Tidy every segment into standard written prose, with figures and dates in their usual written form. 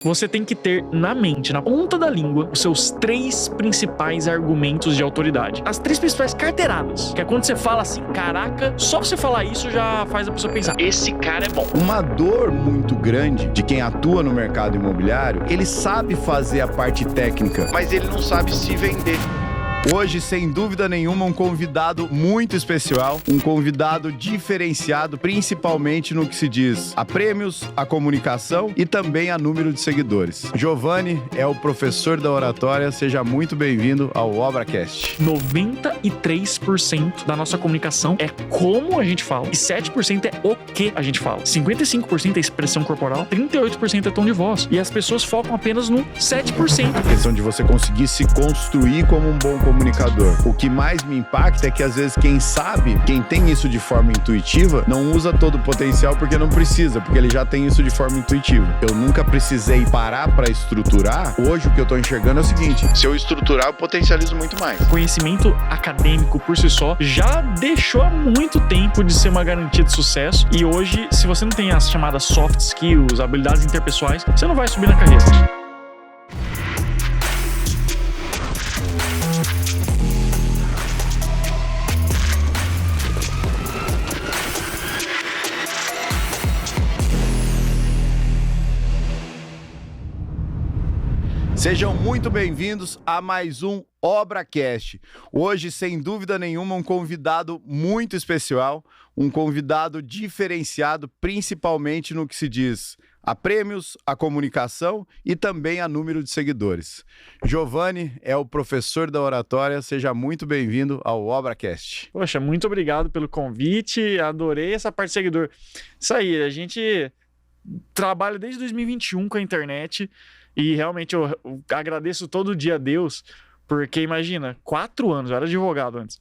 Você tem que ter na mente, na ponta da língua, os seus 3 principais argumentos de autoridade. As 3 principais carteiradas. Que é quando você fala assim, caraca, só você falar isso já faz a pessoa pensar, esse cara é bom. Uma dor muito grande de quem atua no mercado imobiliário, ele sabe fazer a parte técnica, mas ele não sabe se vender. Hoje, sem dúvida nenhuma, um convidado muito especial, um convidado diferenciado, principalmente no que se diz a prêmios, a comunicação e também a número de seguidores. Giovanni é o professor da oratória, seja muito bem-vindo ao ObraCast. 93% da nossa comunicação é como a gente fala e 7% é o que a gente fala. 55% é expressão corporal, 38% é tom de voz e as pessoas focam apenas no 7%. A questão de você conseguir se construir como um bom comunicador. O que mais me impacta é que às vezes quem sabe, quem tem isso de forma intuitiva, não usa todo o potencial porque não precisa, porque ele já tem isso de forma intuitiva. Eu nunca precisei parar para estruturar. Hoje o que eu tô enxergando é o seguinte: se eu estruturar, eu potencializo muito mais. Conhecimento acadêmico por si só já deixou há muito tempo de ser uma garantia de sucesso e hoje, se você não tem as chamadas soft skills, habilidades interpessoais, você não vai subir na carreira. Sejam muito bem-vindos a mais um ObraCast. Hoje, sem dúvida nenhuma, um convidado muito especial, um convidado diferenciado, principalmente no que se diz a prêmios, a comunicação e também a número de seguidores. Giovanni é o professor da oratória, seja muito bem-vindo ao ObraCast. Poxa, muito obrigado pelo convite, adorei essa parte de seguidor. Isso aí, a gente trabalha desde 2021 com a internet. E realmente eu agradeço todo dia a Deus, porque imagina, 4 anos, eu era advogado antes,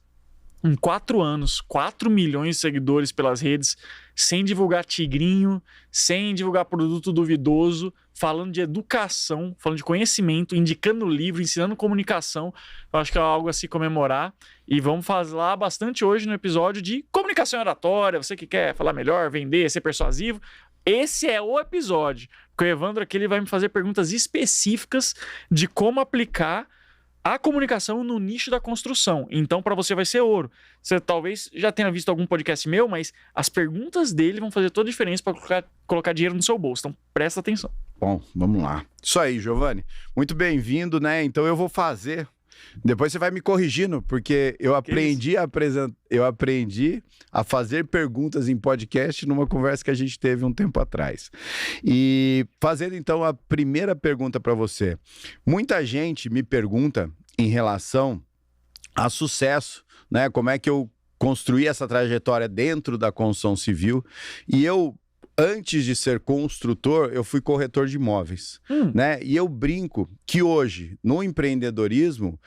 em 4 anos, 4 milhões de seguidores pelas redes, sem divulgar tigrinho, sem divulgar produto duvidoso, falando de educação, falando de conhecimento, indicando livro, ensinando comunicação. Eu acho que é algo a se comemorar. E vamos falar bastante hoje no episódio de comunicação oratória, você que quer falar melhor, vender, ser persuasivo. Esse é o episódio, porque o Evandro aqui ele vai me fazer perguntas específicas de como aplicar a comunicação no nicho da construção. Então, para você vai ser ouro. Você talvez já tenha visto algum podcast meu, mas as perguntas dele vão fazer toda a diferença para colocar dinheiro no seu bolso. Então, presta atenção. Bom, vamos lá. Isso aí, Giovanni. Muito bem-vindo, né? Então, eu vou fazer... Depois você vai me corrigindo, porque eu aprendi a fazer perguntas em podcast numa conversa que a gente teve um tempo atrás. E fazendo então a primeira pergunta para você. Muita gente me pergunta em relação a sucesso, né? Como é que eu construí essa trajetória dentro da construção civil? E eu, antes de ser construtor, eu fui corretor de imóveis, né? E eu brinco que hoje, no empreendedorismo,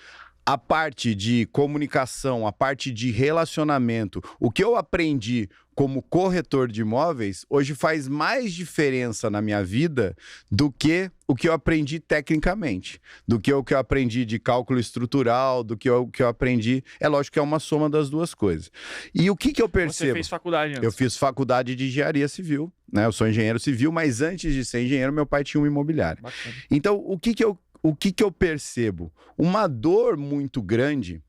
a parte de comunicação, a parte de relacionamento, o que eu aprendi como corretor de imóveis, hoje faz mais diferença na minha vida do que o que eu aprendi tecnicamente, do que o que eu aprendi de cálculo estrutural, do que o que eu aprendi. É lógico que é uma soma das duas coisas. E o que eu percebo? Você fez faculdade antes? Eu fiz faculdade de engenharia civil, né? Eu sou engenheiro civil, mas antes de ser engenheiro, meu pai tinha uma imobiliária. Bacana. Então, o que eu percebo? Uma dor muito grande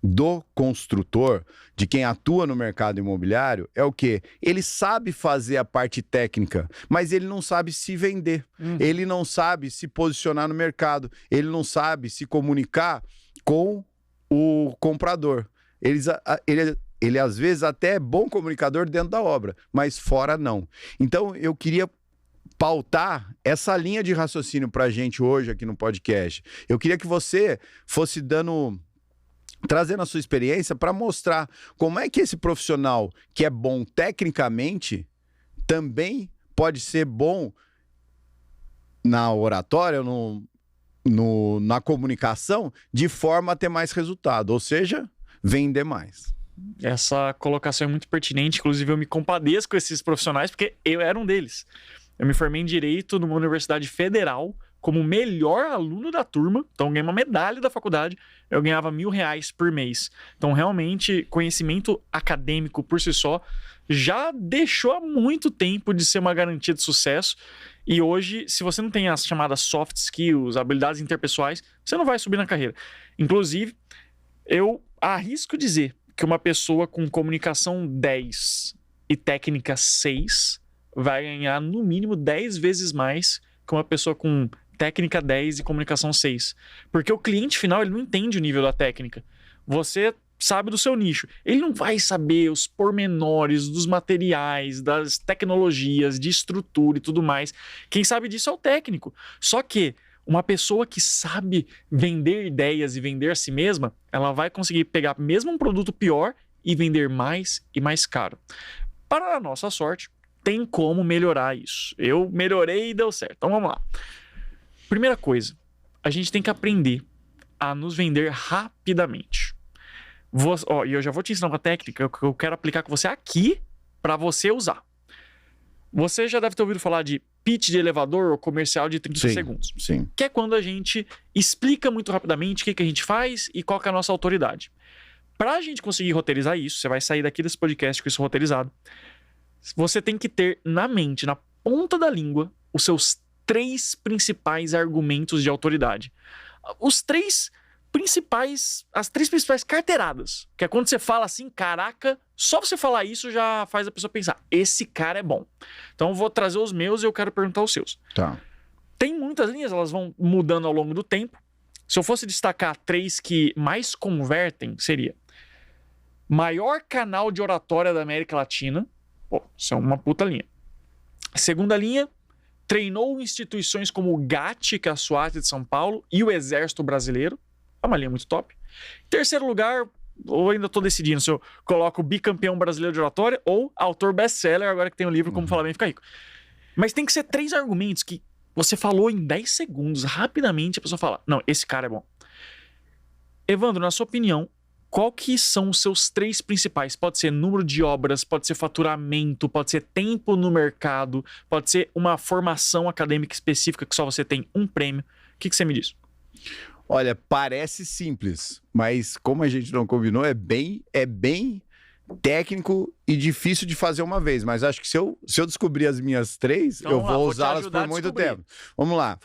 do construtor, de quem atua no mercado imobiliário, é o quê? Ele sabe fazer a parte técnica, mas ele não sabe se vender. Ele não sabe se posicionar no mercado. Ele não sabe se comunicar com o comprador. Ele às vezes até é bom comunicador dentro da obra, mas fora não. Então, eu queria pautar essa linha de raciocínio pra gente hoje aqui no podcast. Eu queria que você fosse trazendo a sua experiência para mostrar como é que esse profissional que é bom tecnicamente também pode ser bom na oratória, na comunicação, de forma a ter mais resultado, ou seja, vender mais. Essa colocação é muito pertinente, inclusive eu me compadeço com esses profissionais, porque eu era um deles. Eu me formei em Direito numa universidade federal, como melhor aluno da turma, então eu ganhei uma medalha da faculdade, eu ganhava R$1.000 por mês. Então, realmente, conhecimento acadêmico por si só já deixou há muito tempo de ser uma garantia de sucesso. E hoje, se você não tem as chamadas soft skills, habilidades interpessoais, você não vai subir na carreira. Inclusive, eu arrisco dizer que uma pessoa com comunicação 10 e técnica 6 vai ganhar no mínimo 10 vezes mais que uma pessoa com técnica 10 e comunicação 6. Porque o cliente final, ele não entende o nível da técnica. Você sabe do seu nicho. Ele não vai saber os pormenores dos materiais, das tecnologias, de estrutura e tudo mais. Quem sabe disso é o técnico. Só que uma pessoa que sabe vender ideias e vender a si mesma, ela vai conseguir pegar mesmo um produto pior e vender mais e mais caro. Para a nossa sorte, tem como melhorar isso. Eu melhorei e deu certo. Então vamos lá. Primeira coisa, a gente tem que aprender a nos vender rapidamente. E eu já vou te ensinar uma técnica que eu quero aplicar com você aqui para você usar. Você já deve ter ouvido falar de pitch de elevador ou comercial de 30 segundos. Sim. Que é quando a gente explica muito rapidamente o que a gente faz e qual que é a nossa autoridade. Para a gente conseguir roteirizar isso, você vai sair daqui desse podcast com isso roteirizado. Você tem que ter na mente, na ponta da língua, os seus 3 principais argumentos de autoridade. As 3 principais carteiradas. Que é quando você fala assim, caraca, só você falar isso já faz a pessoa pensar, esse cara é bom. Então eu vou trazer os meus e eu quero perguntar os seus. Tá. Tem muitas linhas, elas vão mudando ao longo do tempo. Se eu fosse destacar 3 que mais convertem, seria maior canal de oratória da América Latina. Pô, isso é uma puta linha. Segunda linha, treinou instituições como o GAT, que é a SWAT de São Paulo, e o Exército Brasileiro. É uma linha muito top. Terceiro lugar, ou ainda estou decidindo se eu coloco bicampeão brasileiro de oratória ou autor best-seller, agora que tem o livro Como Falar Bem e Ficar Rico. Mas tem que ser 3 argumentos que você falou em 10 segundos, rapidamente a pessoa fala, não, esse cara é bom. Evandro, na sua opinião, qual que são os seus 3 principais? Pode ser número de obras, pode ser faturamento, pode ser tempo no mercado, pode ser uma formação acadêmica específica que só você tem um prêmio. O que você me diz? Olha, parece simples, mas como a gente não combinou, é bem técnico e difícil de fazer uma vez. Mas acho que se eu descobrir as minhas 3, então, eu vou usá-las por muito tempo. Vamos lá.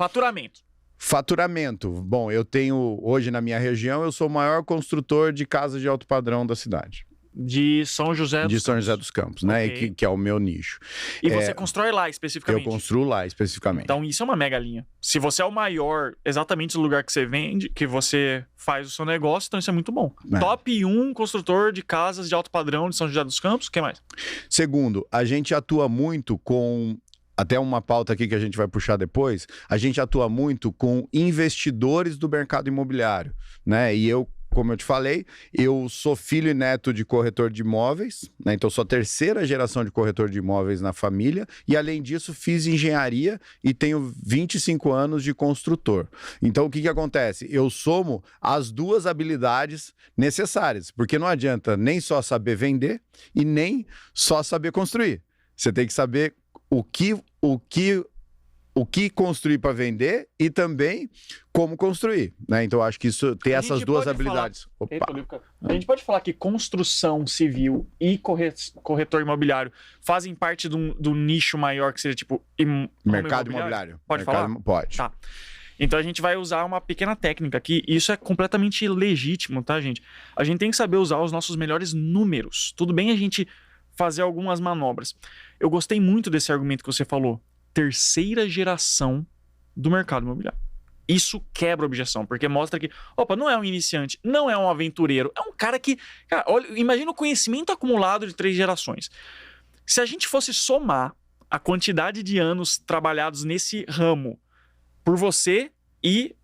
Faturamento. Bom, eu tenho, hoje na minha região, eu sou o maior construtor de casas de alto padrão da cidade. De São José dos Campos, né? Okay. Que é o meu nicho. E você constrói lá especificamente? Eu construo lá especificamente. Então isso é uma mega linha. Se você é o maior, exatamente no lugar que você vende, que você faz o seu negócio, então isso é muito bom. Top 1 construtor de casas de alto padrão de São José dos Campos, o que mais? Segundo, a gente atua muito com... Até uma pauta aqui que a gente vai puxar depois, a gente atua muito com investidores do mercado imobiliário, né? E eu, como eu te falei, eu sou filho e neto de corretor de imóveis, né? Então sou a 3ª geração de corretor de imóveis na família e, além disso, fiz engenharia e tenho 25 anos de construtor. Então o que acontece? Eu somo as 2 habilidades necessárias, porque não adianta nem só saber vender e nem só saber construir. Você tem que saber o que construir para vender e também como construir, né? Então acho que isso tem essas 2 habilidades. A gente pode falar que construção civil e corretor imobiliário fazem parte do nicho maior que seria tipo mercado imobiliário. Pode falar? Pode. Tá. Então a gente vai usar uma pequena técnica aqui, e isso é completamente legítimo, tá, gente? A gente tem que saber usar os nossos melhores números. Tudo bem a gente fazer algumas manobras. Eu gostei muito desse argumento que você falou. 3ª geração do mercado imobiliário. Isso quebra a objeção, porque mostra que, opa, não é um iniciante, não é um aventureiro, é um cara que... Cara, olha, imagina o conhecimento acumulado de 3 gerações. Se a gente fosse somar a quantidade de anos trabalhados nesse ramo por você e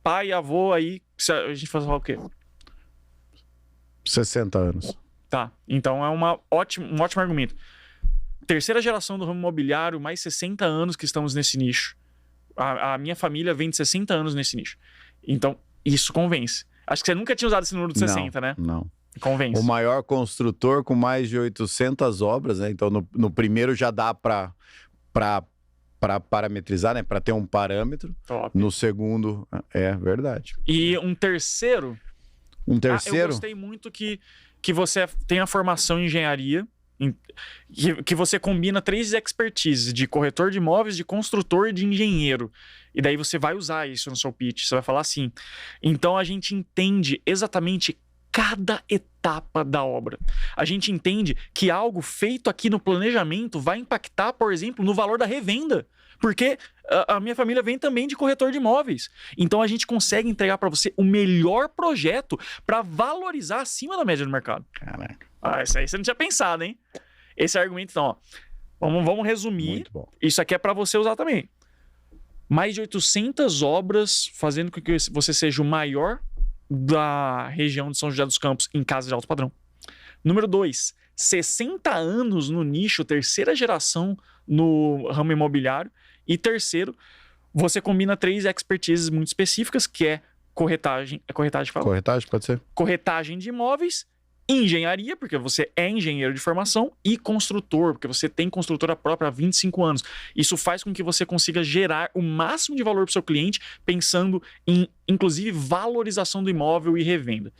pai, avô, aí, a gente fosse falar o quê? 60 anos. Tá, então é um ótimo argumento. 3ª geração do ramo imobiliário, mais 60 anos que estamos nesse nicho. A minha família vem de 60 anos nesse nicho. Então, isso convence. Acho que você nunca tinha usado esse número de 60, né? Não. Convence. O maior construtor com mais de 800 obras, né? Então, no primeiro já dá para para parametrizar, né? Para ter um parâmetro. Top. No segundo, é verdade. E um terceiro... Um eu terceiro? gostei muito que você tem a formação em engenharia, que você combina 3 expertises, de corretor de imóveis, de construtor e de engenheiro. E daí você vai usar isso no seu pitch, você vai falar assim. Então a gente entende exatamente cada etapa da obra. A gente entende que algo feito aqui no planejamento vai impactar, por exemplo, no valor da revenda. Porque a minha família vem também de corretor de imóveis. Então a gente consegue entregar para você o melhor projeto para valorizar acima da média do mercado. Caraca. Isso aí você não tinha pensado, hein? Esse argumento, então, ó, vamos resumir. Muito bom. Isso aqui é para você usar também. Mais de 800 obras fazendo com que você seja o maior da região de São José dos Campos em casa de alto padrão. Número 2, 60 anos no nicho, terceira geração no ramo imobiliário. E terceiro, você combina 3 expertises muito específicas, que é corretagem. É corretagem que fala? Corretagem, pode ser. Corretagem de imóveis, engenharia, porque você é engenheiro de formação, e construtor, porque você tem construtora própria há 25 anos. Isso faz com que você consiga gerar o máximo de valor para o seu cliente, pensando em, inclusive, valorização do imóvel e revenda.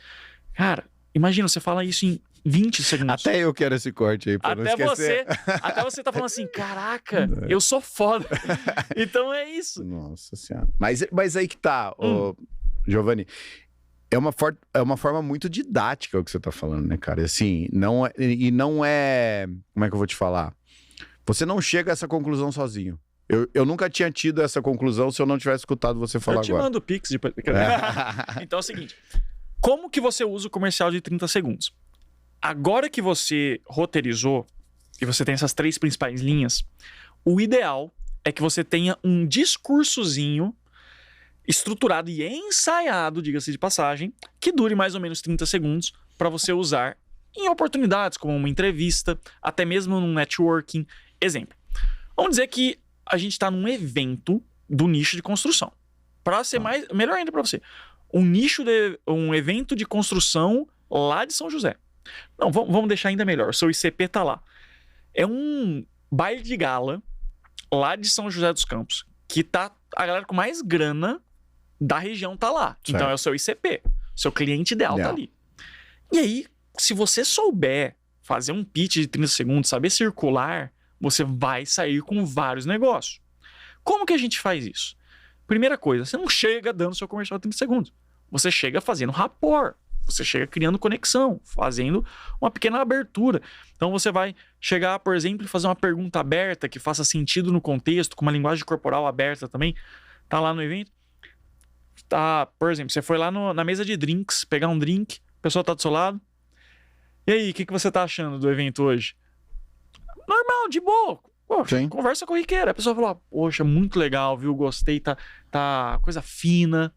Cara, imagina, você fala isso em 20 segundos. Até eu quero esse corte aí, pra não esquecer. Até você tá falando assim, caraca, eu sou foda. Então é isso. Nossa Senhora. Mas aí que tá, Giovanni. É uma forma muito didática o que você tá falando, né, cara? Assim, não é... Como é que eu vou te falar? Você não chega a essa conclusão sozinho. Eu nunca tinha tido essa conclusão se eu não tivesse escutado você falar agora. Eu te mando o Pix depois. Então é o seguinte. Como que você usa o comercial de 30 segundos? Agora que você roteirizou e você tem essas 3 principais linhas, o ideal é que você tenha um discursozinho estruturado e ensaiado, diga-se de passagem, que dure mais ou menos 30 segundos para você usar em oportunidades como uma entrevista, até mesmo num networking. Exemplo. Vamos dizer que a gente está num evento do nicho de construção. Para ser melhor ainda para você. Um evento de construção lá de São José. Não, vamos deixar ainda melhor. O seu ICP tá lá. É um baile de gala lá de São José dos Campos, que tá a galera com mais grana da região tá lá. Certo. Então é o seu ICP. Seu cliente ideal tá ali. E aí, se você souber fazer um pitch de 30 segundos, saber circular, você vai sair com vários negócios. Como que a gente faz isso? Primeira coisa, você não chega dando seu comercial de 30 segundos. Você chega fazendo rapport. Você chega criando conexão, fazendo uma pequena abertura. Então você vai chegar, por exemplo, e fazer uma pergunta aberta que faça sentido no contexto, com uma linguagem corporal aberta também. Tá lá no evento. Tá, por exemplo, você foi lá na mesa de drinks, pegar um drink, a pessoa tá do seu lado. E aí, o que você tá achando do evento hoje? Normal, de boa. Poxa, conversa corriqueira. A pessoa falou, poxa, muito legal, viu? Gostei, tá coisa fina.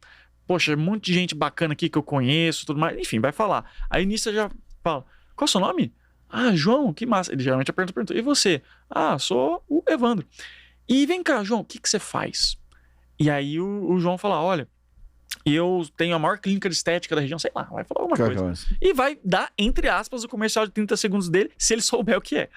Poxa, um monte de gente bacana aqui que eu conheço, tudo mais. Enfim, vai falar. Aí nisso você já fala, qual é o seu nome? Ah, João, que massa. Ele geralmente pergunta, e você? Ah, sou o Evandro. E vem cá, João, o que você faz? E aí o João fala, olha, eu tenho a maior clínica de estética da região, sei lá, vai falar alguma coisa. E vai dar, entre aspas, o comercial de 30 segundos dele, se ele souber o que é.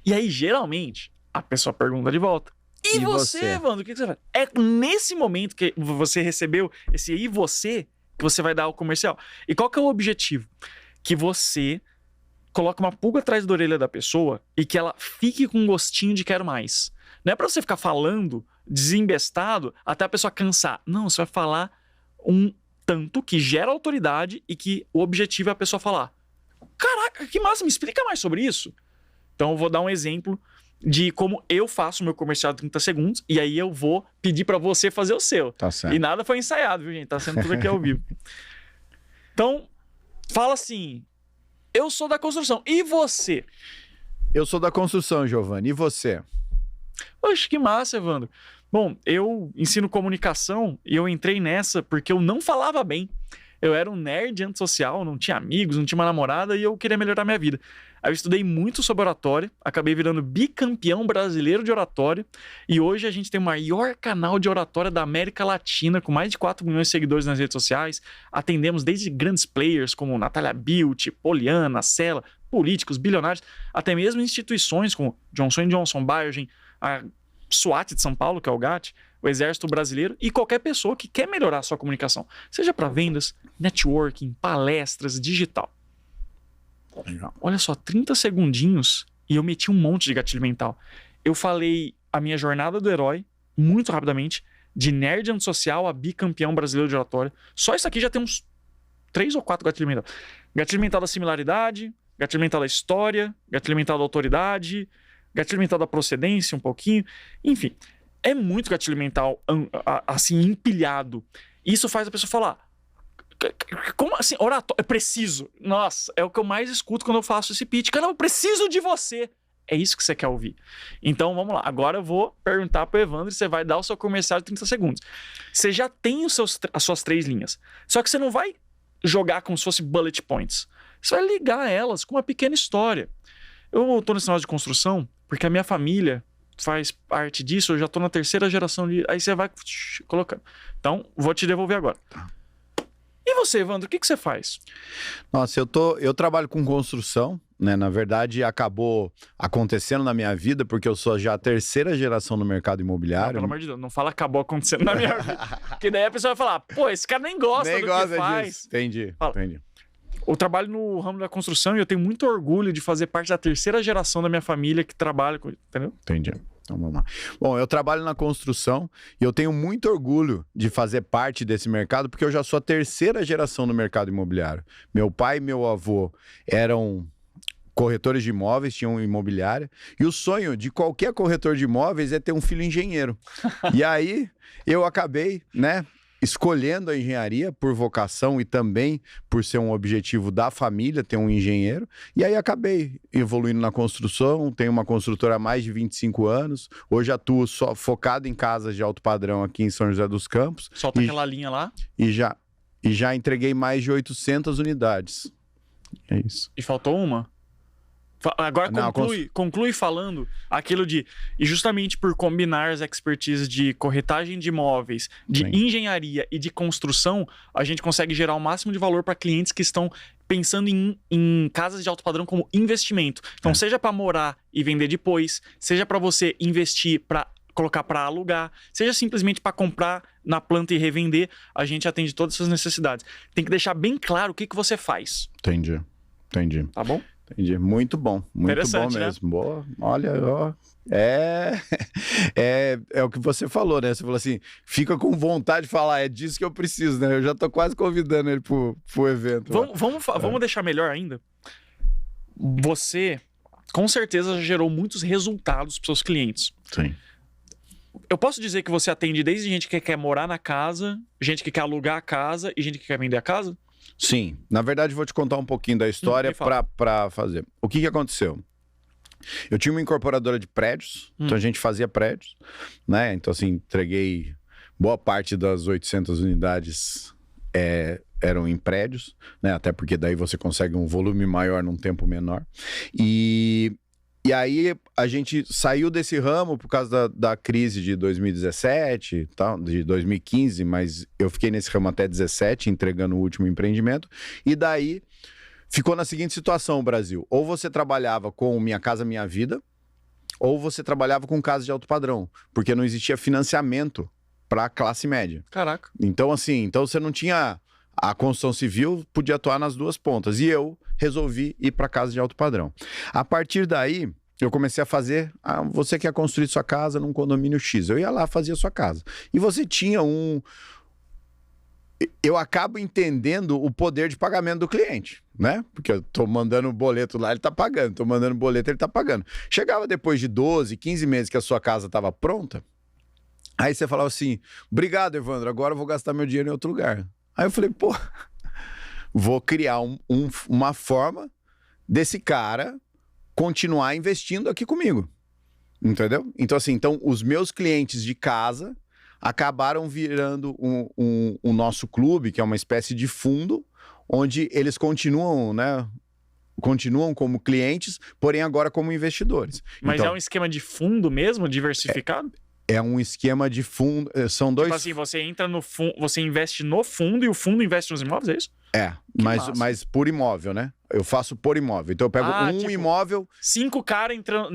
E aí, geralmente, a pessoa pergunta de volta. E você, Evandro, o que você faz? É nesse momento que você recebeu esse e você, que você vai dar o comercial. E qual que é o objetivo? Que você coloque uma pulga atrás da orelha da pessoa e que ela fique com um gostinho de quero mais. Não é pra você ficar falando desembestado até a pessoa cansar. Não, você vai falar um tanto que gera autoridade e que o objetivo é a pessoa falar, caraca, que massa, me explica mais sobre isso. Então eu vou dar um exemplo de como eu faço o meu comercial de 30 segundos e aí eu vou pedir pra você fazer o seu. Tá certo. E nada foi ensaiado, viu, gente? Tá sendo tudo aqui ao vivo. Então, fala assim, eu sou da construção. E você? Eu sou da construção, Giovanni. E você? Poxa, que massa, Evandro. Bom, eu ensino comunicação e eu entrei nessa porque eu não falava bem. Eu era um nerd antissocial, não tinha amigos, não tinha uma namorada e eu queria melhorar minha vida. Aí eu estudei muito sobre oratória, acabei virando bicampeão brasileiro de oratória e hoje a gente tem o maior canal de oratória da América Latina, com mais de 4 milhões de seguidores nas redes sociais. Atendemos desde grandes players como Natália Bildt, Poliana, Sela, políticos, bilionários, até mesmo instituições como Johnson & Johnson, Biogen, a SWAT de São Paulo, que é o GAT, o Exército Brasileiro e qualquer pessoa que quer melhorar a sua comunicação, seja para vendas, networking, palestras, digital. Olha só, 30 segundinhos e eu meti um monte de gatilho mental. Eu falei a minha jornada do herói, muito rapidamente, de nerd antissocial a bicampeão brasileiro de oratória. Só isso aqui já tem uns 3 ou 4 gatilhos mental. Gatilho mental da similaridade, gatilho mental da história, gatilho mental da autoridade, gatilho mental da procedência um pouquinho. Enfim, é muito gatilho mental assim, empilhado. Isso faz a pessoa falar, como assim, oratório? Eu preciso. Nossa, é o que eu mais escuto quando eu faço esse pitch. Cara, eu preciso de você. É isso que você quer ouvir. Então, vamos lá. Agora eu vou perguntar pro Evandro e você vai dar o seu comercial de 30 segundos. Você já tem as suas 3 linhas. Só que você não vai jogar como se fosse bullet points. Você vai ligar elas com uma pequena história. Eu tô nesse negócio de construção porque a minha família faz parte disso. Eu já tô na 3ª geração de... Aí você vai colocando. Então, vou te devolver agora. E você, Evandro, o que você faz? Nossa, eu trabalho com construção, né? Na verdade, acabou acontecendo na minha vida, porque eu sou já a 3ª geração no mercado imobiliário. Não, pelo amor de Deus, não fala acabou acontecendo na minha vida. Porque daí a pessoa vai falar, pô, esse cara nem gosta do que faz. Disso. Entendi. Eu trabalho no ramo da construção e eu tenho muito orgulho de fazer parte da 3ª geração da minha família que trabalha com... Entendeu? Entendi. Então vamos lá. Bom, eu trabalho na construção e eu tenho muito orgulho de fazer parte desse mercado porque eu já sou a 3ª geração no mercado imobiliário. Meu pai e meu avô eram corretores de imóveis, tinham imobiliária, e o sonho de qualquer corretor de imóveis é ter um filho engenheiro. E aí eu acabei, né, escolhendo a engenharia por vocação e também por ser um objetivo da família, ter um engenheiro. E aí acabei evoluindo na construção, tenho uma construtora há mais de 25 anos. Hoje atuo só focado em casas de alto padrão aqui em São José dos Campos. Solta aquela linha lá. E já entreguei mais de 800 unidades. É isso. E faltou uma? Agora conclui falando aquilo de... E justamente por combinar as expertises de corretagem de imóveis, de Sim. engenharia e de construção, a gente consegue gerar o máximo de valor para clientes que estão pensando em casas de alto padrão como investimento. Então, seja para morar e vender depois, seja para você investir para colocar para alugar, seja simplesmente para comprar na planta e revender, a gente atende todas essas necessidades. Tem que deixar bem claro o que você faz. Entendi. Tá bom? Entendi. Muito bom mesmo. Né? Boa. Olha, ó. É o que você falou, né? Você falou assim, fica com vontade de falar, é disso que eu preciso, né? Eu já tô quase convidando ele pro evento. Vamos deixar melhor ainda. Você, com certeza, já gerou muitos resultados para seus clientes. Sim. Eu posso dizer que você atende desde gente que quer morar na casa, gente que quer alugar a casa e gente que quer vender a casa? Sim, na verdade vou te contar um pouquinho da história para fazer. O que aconteceu? Eu tinha uma incorporadora de prédios, então a gente fazia prédios, né? Então assim, entreguei boa parte das 800 unidades eram em prédios, né? Até porque daí você consegue um volume maior num tempo menor. E aí a gente saiu desse ramo por causa da crise de 2017, tal, de 2015, mas eu fiquei nesse ramo até 2017, entregando o último empreendimento. E daí ficou na seguinte situação o Brasil. Ou você trabalhava com Minha Casa Minha Vida, ou você trabalhava com casa de alto padrão, porque não existia financiamento para a classe média. Caraca. Então assim, você não tinha... A construção civil podia atuar nas duas pontas. E eu resolvi ir para casa de alto padrão. A partir daí, eu comecei a fazer... você quer construir sua casa num condomínio X. Eu ia lá, fazia sua casa. E você tinha eu acabo entendendo o poder de pagamento do cliente, né? Porque eu tô mandando boleto lá, ele tá pagando. Tô mandando boleto, ele tá pagando. Chegava depois de 12, 15 meses que a sua casa estava pronta, aí você falava assim, obrigado, Evandro, agora eu vou gastar meu dinheiro em outro lugar. Aí eu falei, pô, vou criar uma forma desse cara continuar investindo aqui comigo, entendeu? Então assim, os meus clientes de casa acabaram virando o nosso clube, que é uma espécie de fundo, onde eles continuam, né? Continuam como clientes, porém agora como investidores. Mas é um esquema de fundo mesmo, diversificado? É um esquema de fundo. São dois. Tipo assim, você entra no fundo, você investe no fundo e o fundo investe nos imóveis, é isso? Mas por imóvel, né? Eu faço por imóvel. Então eu pego tipo, imóvel. 5 caras entraram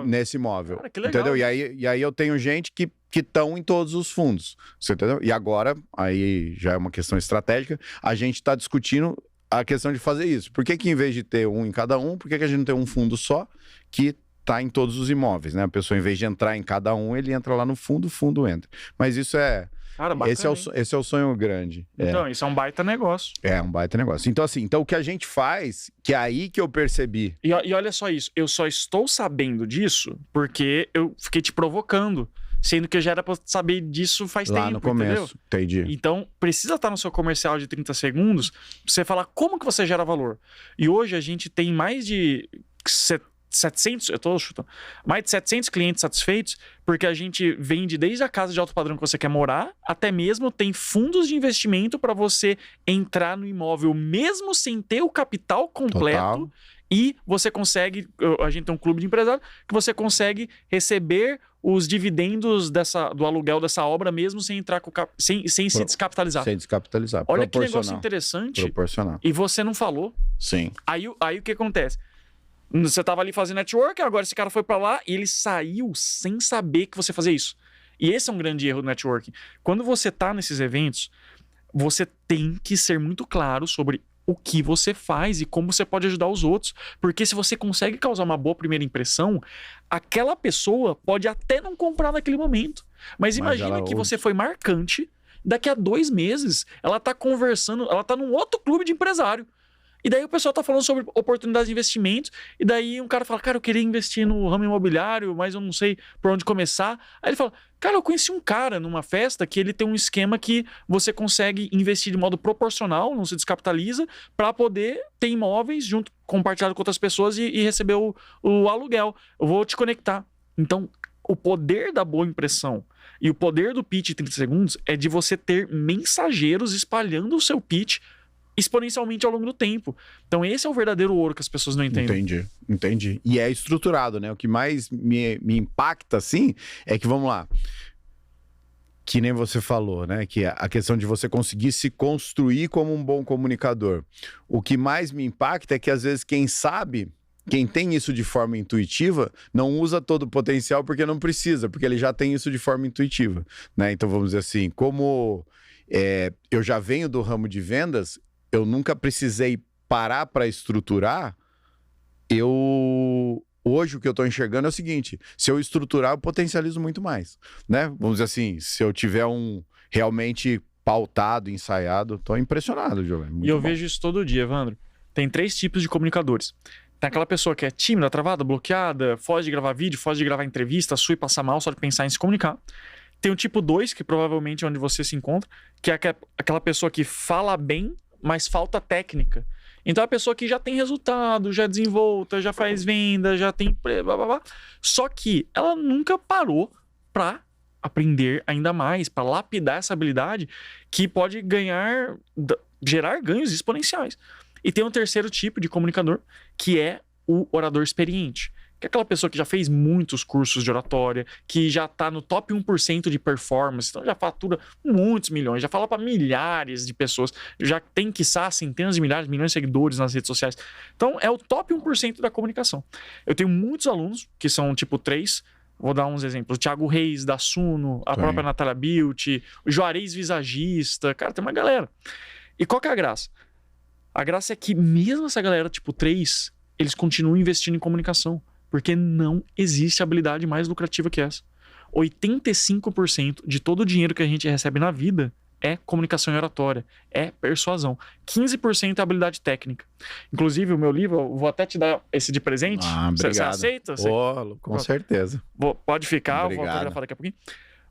nesse imóvel. Cara, que legal. Entendeu? E aí eu tenho gente que estão em todos os fundos. Você entendeu? E agora, aí já é uma questão estratégica, a gente está discutindo a questão de fazer isso. Por que em vez de ter um em cada um, por que a gente não tem um fundo só que tá em todos os imóveis, né? A pessoa, em vez de entrar em cada um, ele entra lá no fundo, o fundo entra. Mas isso é... Cara, bacana, esse é o sonho grande. Então, isso é um baita negócio. É um baita negócio. Então, assim, o que a gente faz, que é aí que eu percebi... E olha só isso, eu só estou sabendo disso porque eu fiquei te provocando, sendo que eu já era pra saber disso faz tempo, lá no começo, entendeu? Entendi. Então, precisa estar no seu comercial de 30 segundos pra você falar como que você gera valor. E hoje a gente tem mais de 700, eu tô chutando, mais de 700 clientes satisfeitos, porque a gente vende desde a casa de alto padrão que você quer morar, até mesmo tem fundos de investimento para você entrar no imóvel mesmo sem ter o capital completo. Total. E você consegue, a gente tem um clube de empresários, que você consegue receber os dividendos do aluguel dessa obra mesmo sem entrar sem se descapitalizar. Sem descapitalizar. Olha que negócio interessante. Proporcional. E você não falou. Sim. Aí o que acontece? Você tava ali fazendo network, agora esse cara foi pra lá e ele saiu sem saber que você fazia isso. E esse é um grande erro do networking. Quando você tá nesses eventos, você tem que ser muito claro sobre o que você faz e como você pode ajudar os outros. Porque se você consegue causar uma boa primeira impressão, aquela pessoa pode até não comprar naquele momento. Mas imagina que você foi marcante, daqui a 2 meses, ela tá conversando, ela tá num outro clube de empresário. E daí o pessoal tá falando sobre oportunidades de investimentos, e daí um cara fala, cara, eu queria investir no ramo imobiliário, mas eu não sei por onde começar. Aí ele fala, cara, eu conheci um cara numa festa que ele tem um esquema que você consegue investir de modo proporcional, não se descapitaliza, para poder ter imóveis junto, compartilhado com outras pessoas e receber o aluguel. Eu vou te conectar. Então, o poder da boa impressão e o poder do pitch em 30 segundos é de você ter mensageiros espalhando o seu pitch exponencialmente ao longo do tempo. Então esse é o verdadeiro ouro que as pessoas não entendem. Entendi. E é estruturado, né? O que mais me impacta, assim, é que, vamos lá, que nem você falou, né? Que é a questão de você conseguir se construir como um bom comunicador. O que mais me impacta é que, às vezes, quem tem isso de forma intuitiva, não usa todo o potencial porque não precisa, porque ele já tem isso de forma intuitiva, né? Então, vamos dizer assim, como eu já venho do ramo de vendas, eu nunca precisei parar para estruturar. Hoje o que eu estou enxergando é o seguinte: se eu estruturar, eu potencializo muito mais, né? Vamos dizer assim, se eu tiver realmente pautado, ensaiado, estou impressionado, Giovanni. E eu vejo isso todo dia, Evandro. Tem 3 tipos de comunicadores. Tem aquela pessoa que é tímida, travada, bloqueada, foge de gravar vídeo, foge de gravar entrevista, sua e passa mal só de pensar em se comunicar. Tem o tipo 2, que provavelmente é onde você se encontra, que é aquela pessoa que fala bem, mas falta técnica. Então é a pessoa que já tem resultado, já é desenvolta, já faz venda, já tem... Blá, blá, blá. Só que ela nunca parou para aprender ainda mais, para lapidar essa habilidade que pode gerar ganhos exponenciais. E tem um terceiro tipo de comunicador, que é o orador experiente. Que é aquela pessoa que já fez muitos cursos de oratória, que já está no top 1% de performance, então já fatura muitos milhões, já fala para milhares de pessoas, já tem, quiçá, centenas de milhares, milhões de seguidores nas redes sociais. Então é o top 1% da comunicação. Eu tenho muitos alunos, que são tipo 3, vou dar uns exemplos: o Thiago Reis, da Suno, a própria Natália Beauty, o Juarez Visagista, cara, tem uma galera. E qual que é a graça? A graça é que mesmo essa galera tipo 3, eles continuam investindo em comunicação. Porque não existe habilidade mais lucrativa que essa. 85% de todo o dinheiro que a gente recebe na vida é comunicação e oratória, é persuasão. 15% é habilidade técnica. Inclusive, o meu livro, eu vou até te dar esse de presente. Obrigado. Você aceita? Com certeza. Pode ficar, eu vou fotografar daqui a pouquinho.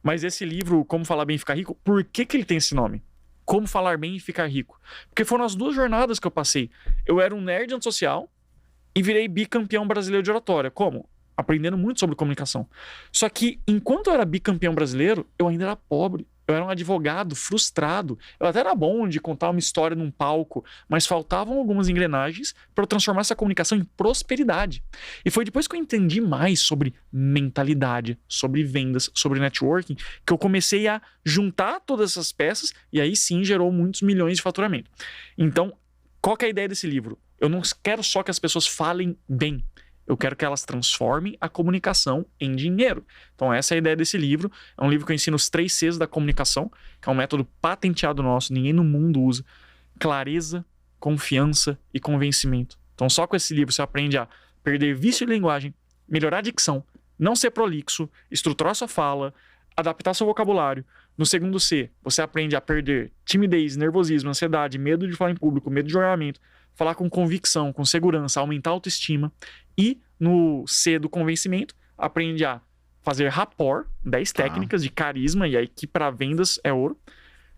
Mas esse livro, Como Falar Bem e Ficar Rico, por que ele tem esse nome? Como Falar Bem e Ficar Rico? Porque foram as 2 jornadas que eu passei. Eu era um nerd antissocial e virei bicampeão brasileiro de oratória. Como? Aprendendo muito sobre comunicação. Só que, enquanto eu era bicampeão brasileiro, eu ainda era pobre. Eu era um advogado frustrado. Eu até era bom de contar uma história num palco, mas faltavam algumas engrenagens para eu transformar essa comunicação em prosperidade. E foi depois que eu entendi mais sobre mentalidade, sobre vendas, sobre networking, que eu comecei a juntar todas essas peças e aí sim gerou muitos milhões de faturamento. Então, qual que é a ideia desse livro? Eu não quero só que as pessoas falem bem. Eu quero que elas transformem a comunicação em dinheiro. Então essa é a ideia desse livro. É um livro que eu ensino os 3 Cs da comunicação, que é um método patenteado nosso, ninguém no mundo usa. Clareza, confiança e convencimento. Então só com esse livro você aprende a perder vício de linguagem, melhorar a dicção, não ser prolixo, estruturar sua fala, adaptar seu vocabulário. No segundo C, você aprende a perder timidez, nervosismo, ansiedade, medo de falar em público, medo de julgamento, falar com convicção, com segurança, aumentar a autoestima. E no C do convencimento, aprende a fazer rapport, 10 técnicas de carisma, e aí que para vendas é ouro.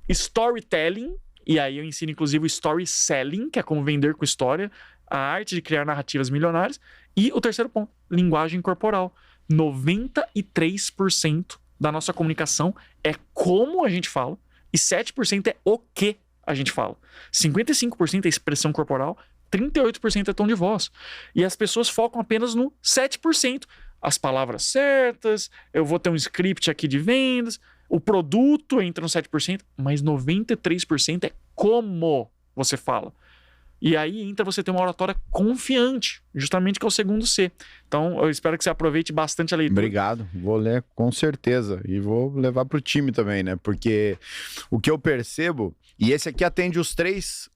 Storytelling, e aí eu ensino inclusive o story selling, que é como vender com história, a arte de criar narrativas milionárias. E o terceiro ponto, linguagem corporal. 93% da nossa comunicação é como a gente fala e 7% é o que a gente fala. 55% é expressão corporal, 38% é tom de voz. E as pessoas focam apenas no 7%. As palavras certas, eu vou ter um script aqui de vendas, o produto entra no 7%, mas 93% é como você fala. E aí entra você ter uma oratória confiante, justamente que é o segundo C. Então, eu espero que você aproveite bastante a leitura. Obrigado, vou ler com certeza. E vou levar para o time também, né? Porque o que eu percebo, e esse aqui atende os três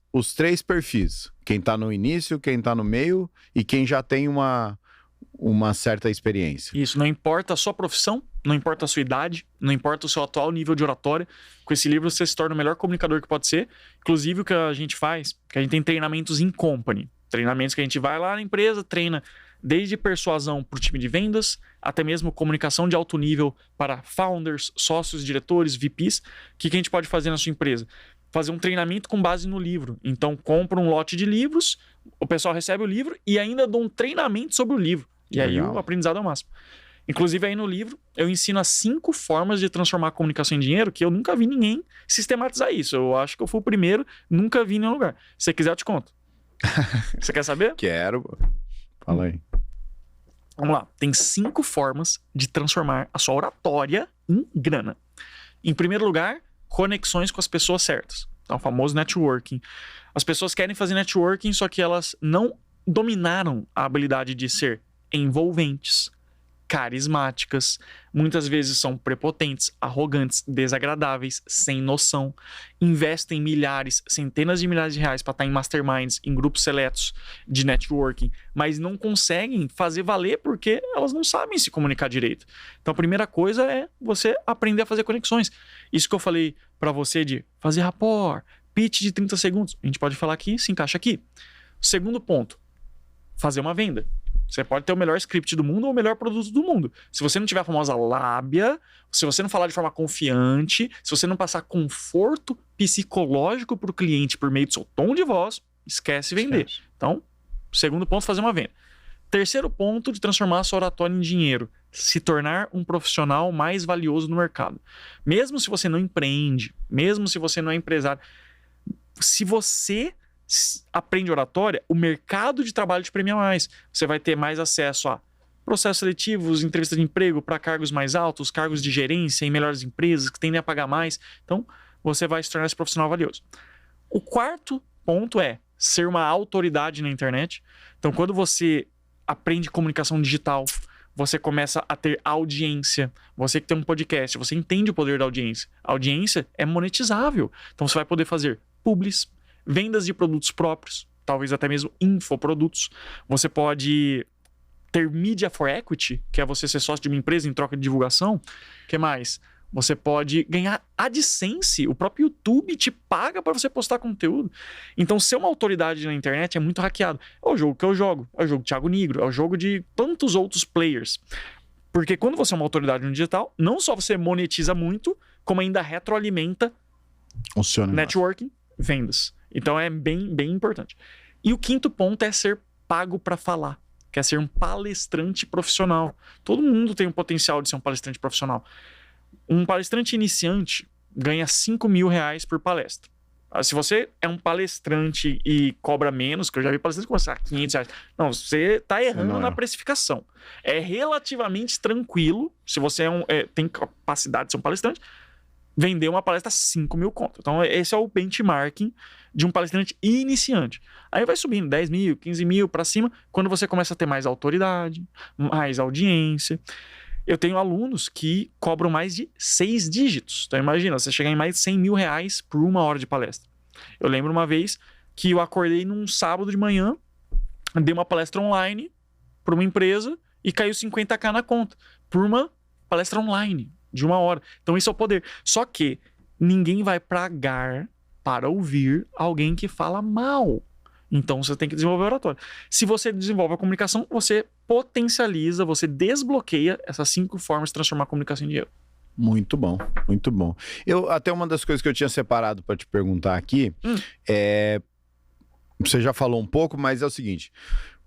perfis. Quem está no início, quem está no meio e quem já tem uma certa experiência. Isso, não importa a sua profissão, não importa a sua idade, não importa o seu atual nível de oratória. Com esse livro você se torna o melhor comunicador que pode ser. Inclusive o que a gente faz, que a gente tem treinamentos in company. Treinamentos que a gente vai lá na empresa, treina desde persuasão para o time de vendas, até mesmo comunicação de alto nível para founders, sócios, diretores, VPs. O que a gente pode fazer na sua empresa? Fazer um treinamento com base no livro. Então compra um lote de livros, o pessoal recebe o livro e ainda dá um treinamento sobre o livro. E aí o aprendizado é o máximo. Inclusive aí no livro eu ensino as 5 formas de transformar a comunicação em dinheiro, que eu nunca vi ninguém sistematizar isso. Eu acho que eu fui o primeiro, nunca vi em nenhum lugar. Se você quiser eu te conto. Você quer saber? Quero. Fala aí. Vamos lá. Tem 5 formas de transformar a sua oratória em grana. Em primeiro lugar, conexões com as pessoas certas. Então, o famoso networking. As pessoas querem fazer networking, só que elas não dominaram a habilidade de ser envolventes, carismáticas, muitas vezes são prepotentes, arrogantes, desagradáveis, sem noção, investem milhares, centenas de milhares de reais para estar em masterminds, em grupos seletos de networking, mas não conseguem fazer valer porque elas não sabem se comunicar direito. Então a primeira coisa é você aprender a fazer conexões. Isso que eu falei para você de fazer rapport, pitch de 30 segundos, a gente pode falar aqui, se encaixa aqui. Segundo ponto, fazer uma venda. Você pode ter o melhor script do mundo ou o melhor produto do mundo. Se você não tiver a famosa lábia, se você não falar de forma confiante, se você não passar conforto psicológico para o cliente por meio do seu tom de voz, esquece vender. Então, segundo ponto, fazer uma venda. Terceiro ponto de transformar a sua oratória em dinheiro. Se tornar um profissional mais valioso no mercado. Mesmo se você não empreende, mesmo se você não é empresário, se você aprende oratória, o mercado de trabalho te premia mais. Você vai ter mais acesso a processos seletivos, entrevistas de emprego para cargos mais altos, cargos de gerência em melhores empresas que tendem a pagar mais. Então, você vai se tornar esse profissional valioso. O quarto ponto é ser uma autoridade na internet. Então, quando você aprende comunicação digital, você começa a ter audiência. Você que tem um podcast, você entende o poder da audiência. A audiência é monetizável. Então, você vai poder fazer publis, vendas de produtos próprios, talvez até mesmo infoprodutos. Você pode ter Media for Equity, que é você ser sócio de uma empresa em troca de divulgação. O que mais? Você pode ganhar AdSense. O próprio YouTube te paga para você postar conteúdo. Então, ser uma autoridade na internet é muito hackeado. É o jogo que eu jogo. É o jogo de Thiago Nigro. É o jogo de tantos outros players. Porque quando você é uma autoridade no digital, não só você monetiza muito, como ainda retroalimenta networking, vendas. Então é bem, bem importante. E o quinto ponto é ser pago para falar. Que é ser um palestrante profissional. Todo mundo tem o potencial de ser um palestrante profissional. Um palestrante iniciante, ganha R$5.000 por palestra. Se você é um palestrante e cobra menos, que eu já vi palestrantes começar R$500. Não, você tá errando na precificação. É relativamente tranquilo, se você tem capacidade de ser um palestrante, vender uma palestra 5.000 conto. Então, esse é o benchmarking de um palestrante iniciante. Aí vai subindo 10.000, 15.000 para cima, quando você começa a ter mais autoridade, mais audiência. Eu tenho alunos que cobram mais de 6 dígitos. Então, imagina, você chegar em mais de R$100.000 por 1 hora de palestra. Eu lembro uma vez que eu acordei num sábado de manhã, dei uma palestra online para uma empresa e caiu 50k na conta por uma palestra online de 1 hora. Então, isso é o poder. Só que ninguém vai pagar para ouvir alguém que fala mal. Então, você tem que desenvolver a oratória. Se você desenvolve a comunicação, você potencializa, você desbloqueia essas 5 formas de transformar a comunicação em dinheiro. Muito bom, muito bom. Até uma das coisas que eu tinha separado para te perguntar aqui, você já falou um pouco, mas é o seguinte,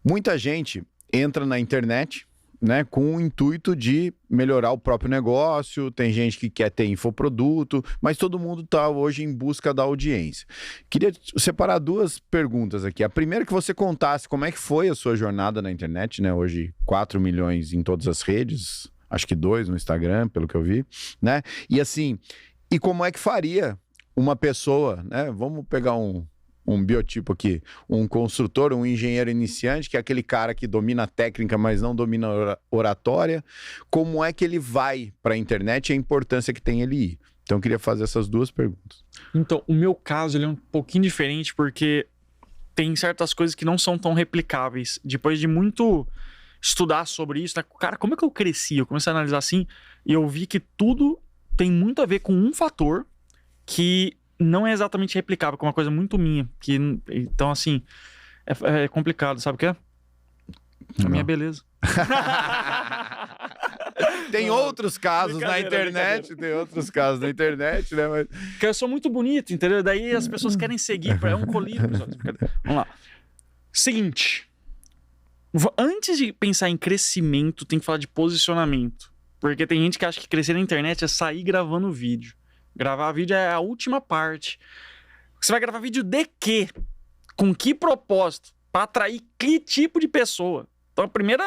muita gente entra na internet, né, com o intuito de melhorar o próprio negócio, tem gente que quer ter infoproduto, mas todo mundo está hoje em busca da audiência. Queria separar 2 perguntas aqui. A primeira, que você contasse como é que foi a sua jornada na internet, né? Hoje 4 milhões em todas as redes, acho que 2 no Instagram, pelo que eu vi, né? E assim, e como é que faria uma pessoa, né? Vamos pegar um biotipo aqui, um construtor, um engenheiro iniciante, que é aquele cara que domina a técnica, mas não domina a oratória. Como é que ele vai para a internet e a importância que tem ele ir? Então, eu queria fazer essas 2 perguntas. Então, o meu caso ele é um pouquinho diferente, porque tem certas coisas que não são tão replicáveis. Depois de muito estudar sobre isso, né? Cara, como é que eu cresci? Eu comecei a analisar assim, e eu vi que tudo tem muito a ver com um fator que não é exatamente replicável, que é uma coisa muito minha. Então, assim, é complicado, sabe o que é? A minha beleza. Tem outros casos na internet, tem outros casos na internet, né? Mas... Porque eu sou muito bonito, entendeu? Daí as pessoas querem seguir, é um colírio. Vamos lá. Seguinte, antes de pensar em crescimento, tem que falar de posicionamento. Porque tem gente que acha que crescer na internet é sair gravando vídeo. Gravar vídeo é a última parte. Você vai gravar vídeo de quê? Com que propósito? Para atrair que tipo de pessoa? Então a primeira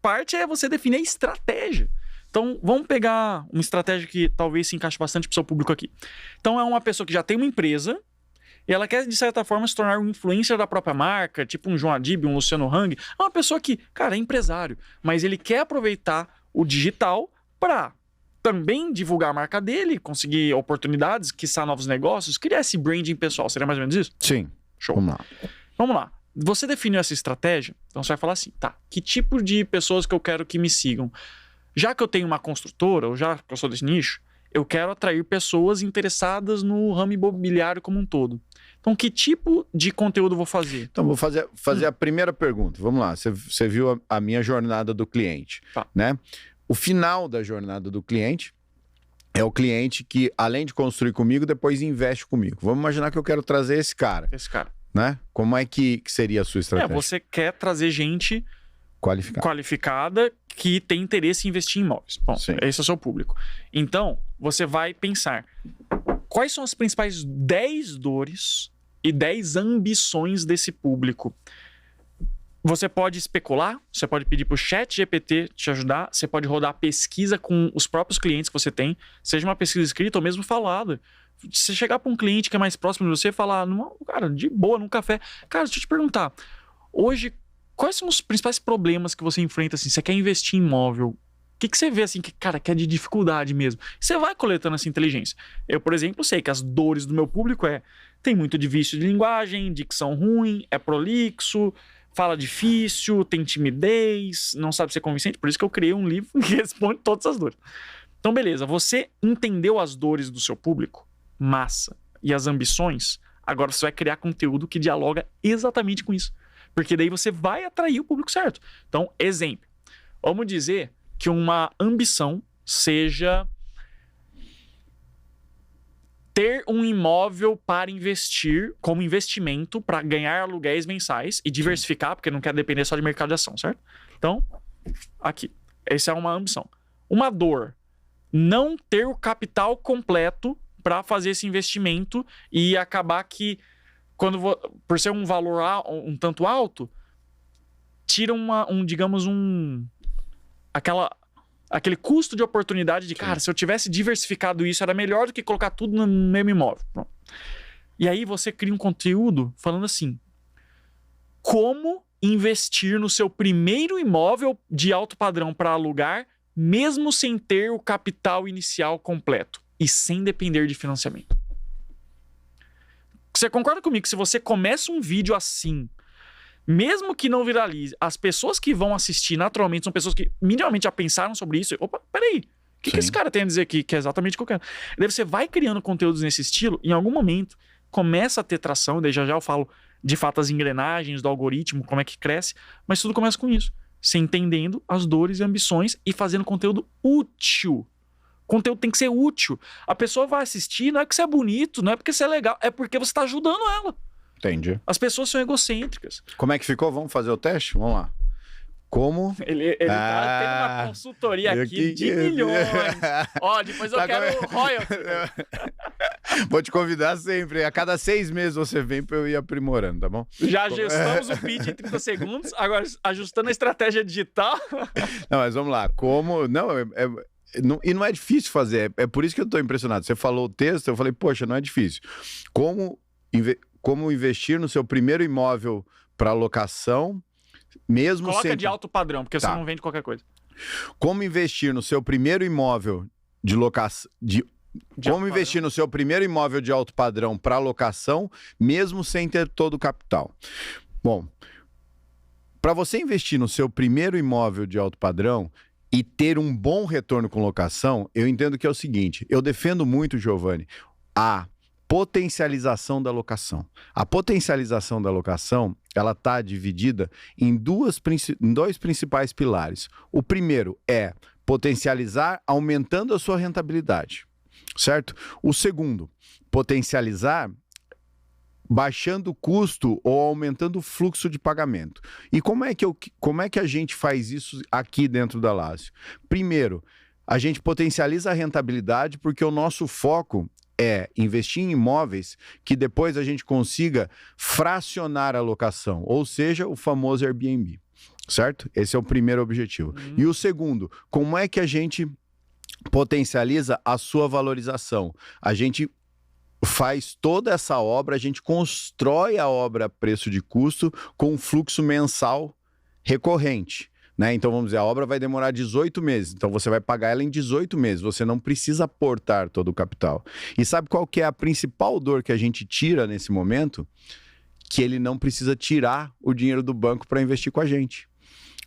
parte é você definir a estratégia. Então vamos pegar uma estratégia que talvez se encaixe bastante para o seu público aqui. Então é uma pessoa que já tem uma empresa e ela quer, de certa forma, se tornar um influencer da própria marca, tipo um João Adib, um Luciano Hang. É uma pessoa que, cara, é empresário, mas ele quer aproveitar o digital para também divulgar a marca dele, conseguir oportunidades, quiçá novos negócios, criar esse branding pessoal. Seria mais ou menos isso? Sim. Show. Vamos lá. Você definiu essa estratégia, então você vai falar assim, tá, que tipo de pessoas que eu quero que me sigam? Já que eu tenho uma construtora, ou já que eu sou desse nicho, eu quero atrair pessoas interessadas no ramo imobiliário como um todo. Então, que tipo de conteúdo eu vou fazer? Então, vou fazer a primeira pergunta. Vamos lá, você viu a minha jornada do cliente, né? O final da jornada do cliente é o cliente que, além de construir comigo, depois investe comigo. Vamos imaginar que eu quero trazer esse cara. Né? Como é que seria a sua estratégia? Você quer trazer gente qualificada que tem interesse em investir em imóveis. Bom, esse é o seu público. Então, você vai pensar quais são as principais 10 dores e 10 ambições desse público. Você pode especular, você pode pedir para o ChatGPT te ajudar, você pode rodar pesquisa com os próprios clientes que você tem, seja uma pesquisa escrita ou mesmo falada. Você chegar para um cliente que é mais próximo de você e falar, cara, de boa, num café. Cara, deixa eu te perguntar, hoje, quais são os principais problemas que você enfrenta, assim? Você quer investir em imóvel? O que você vê, assim, que é de dificuldade mesmo? Você vai coletando essa inteligência. Eu, por exemplo, sei que as dores do meu público tem muito de vício de linguagem, dicção ruim, é prolixo, fala difícil, tem timidez, não sabe ser convincente. Por isso que eu criei um livro que responde todas as dores. Então, beleza. Você entendeu as dores do seu público? Massa. E as ambições? Agora você vai criar conteúdo que dialoga exatamente com isso. Porque daí você vai atrair o público certo. Então, exemplo. Vamos dizer que uma ambição seja ter um imóvel para investir como investimento para ganhar aluguéis mensais e diversificar, porque não quer depender só de mercado de ação, certo? Então, aqui. Essa é uma ambição. Uma dor. Não ter o capital completo para fazer esse investimento e acabar que, por ser um valor um tanto alto, tira aquele custo de oportunidade de, cara, se eu tivesse diversificado isso, era melhor do que colocar tudo no mesmo imóvel. Pronto. E aí você cria um conteúdo falando assim, como investir no seu primeiro imóvel de alto padrão para alugar, mesmo sem ter o capital inicial completo e sem depender de financiamento. Você concorda comigo que se você começa um vídeo assim, mesmo que não viralize, as pessoas que vão assistir naturalmente são pessoas que minimamente já pensaram sobre isso. Opa, peraí, o que esse cara tem a dizer aqui? Que é exatamente o que eu quero. Daí você vai criando conteúdos nesse estilo, e em algum momento começa a ter tração, daí já eu falo de fato as engrenagens do algoritmo, como é que cresce, mas tudo começa com isso. Você entendendo as dores e ambições e fazendo conteúdo útil. Conteúdo tem que ser útil. A pessoa vai assistir, não é porque você é bonito, não é porque você é legal, é porque você está ajudando ela. Entendi. As pessoas são egocêntricas. Como é que ficou? Vamos fazer o teste? Vamos lá. Como? Ele tá tendo uma consultoria aqui de milhões. Ó, depois eu quero royalty. Vou te convidar sempre. A cada 6 meses você vem pra eu ir aprimorando, tá bom? Já ajustamos o pitch em 30 segundos. Agora, ajustando a estratégia digital. Não, mas vamos lá. Como... Não, e não é difícil fazer. É por isso que eu tô impressionado. Você falou o texto, eu falei, poxa, não é difícil. Como investir no seu primeiro imóvel para locação, mesmo Coloca sem... de alto padrão, porque você não vende qualquer coisa. Como investir no seu primeiro imóvel de locação... Como investir no seu primeiro imóvel de alto padrão para locação, mesmo sem ter todo o capital. Bom, para você investir no seu primeiro imóvel de alto padrão e ter um bom retorno com locação, eu entendo que é o seguinte, eu defendo muito, Giovanni, a potencialização da locação. A potencialização da locação, ela está dividida em dois principais pilares. O primeiro é potencializar aumentando a sua rentabilidade, certo? O segundo, potencializar baixando o custo ou aumentando o fluxo de pagamento. E como é que a gente faz isso aqui dentro da Lazio? Primeiro, a gente potencializa a rentabilidade porque o nosso foco é investir em imóveis que depois a gente consiga fracionar a locação, ou seja, o famoso Airbnb, certo? Esse é o primeiro objetivo. E o segundo, como é que a gente potencializa a sua valorização? A gente faz toda essa obra, a gente constrói a obra a preço de custo com um fluxo mensal recorrente. Né? Então, vamos dizer, a obra vai demorar 18 meses, então você vai pagar ela em 18 meses, você não precisa aportar todo o capital. E sabe qual que é a principal dor que a gente tira nesse momento? Que ele não precisa tirar o dinheiro do banco para investir com a gente.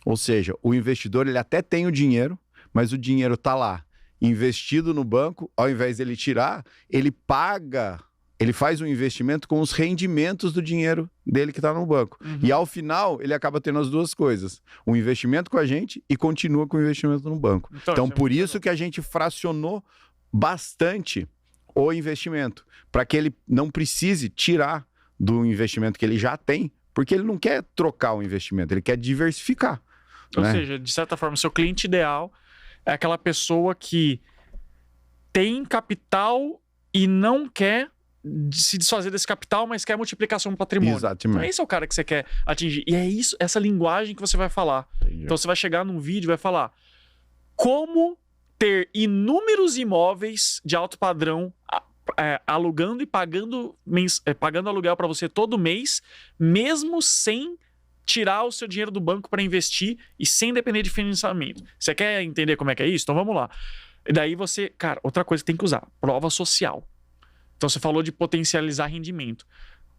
Ou seja, o investidor ele até tem o dinheiro, mas o dinheiro está lá, investido no banco, ao invés dele tirar, ele paga... Ele faz um investimento com os rendimentos do dinheiro dele que está no banco. E ao final, ele acaba tendo as duas coisas. Um investimento com a gente e continua com o investimento no banco. Então por isso que a gente fracionou bastante o investimento. Para que ele não precise tirar do investimento que ele já tem, porque ele não quer trocar o investimento, ele quer diversificar. Ou seja, de certa forma, seu cliente ideal é aquela pessoa que tem capital e não quer se desfazer desse capital, mas quer multiplicação do patrimônio. Exatamente. Então esse é o cara que você quer atingir. E é isso, essa linguagem que você vai falar. Entendi. Então você vai chegar num vídeo e vai falar como ter inúmeros imóveis de alto padrão alugando e pagando aluguel para você todo mês, mesmo sem tirar o seu dinheiro do banco para investir e sem depender de financiamento. Você quer entender como é que é isso? Então vamos lá. E daí você... Cara, outra coisa que tem que usar. Prova social. Então você falou de potencializar rendimento.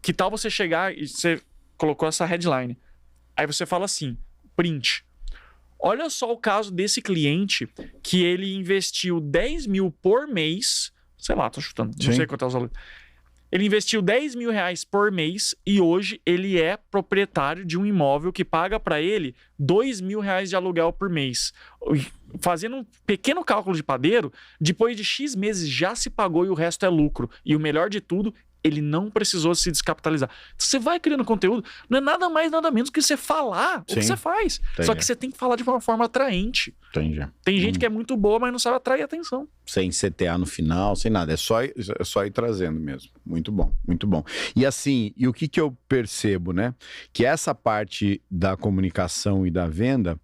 Que tal você chegar e você colocou essa headline. Aí você fala assim, print. Olha só o caso desse cliente que ele investiu 10 mil por mês. Sei lá, tô chutando. Não sei quanto é os valores. Ele investiu 10 mil reais por mês e hoje ele é proprietário de um imóvel que paga para ele 2 mil reais de aluguel por mês. Fazendo um pequeno cálculo de padeiro, depois de X meses já se pagou e o resto é lucro. E o melhor de tudo, ele não precisou se descapitalizar. Então, você vai criando conteúdo, não é nada mais, nada menos que você falar o que você faz. Entendi. Só que você tem que falar de uma forma atraente. Entendi. Tem gente que é muito boa, mas não sabe atrair atenção. Sem CTA no final, sem nada. É só ir trazendo mesmo. Muito bom, muito bom. E assim, e o que eu percebo, né? Que essa parte da comunicação e da venda,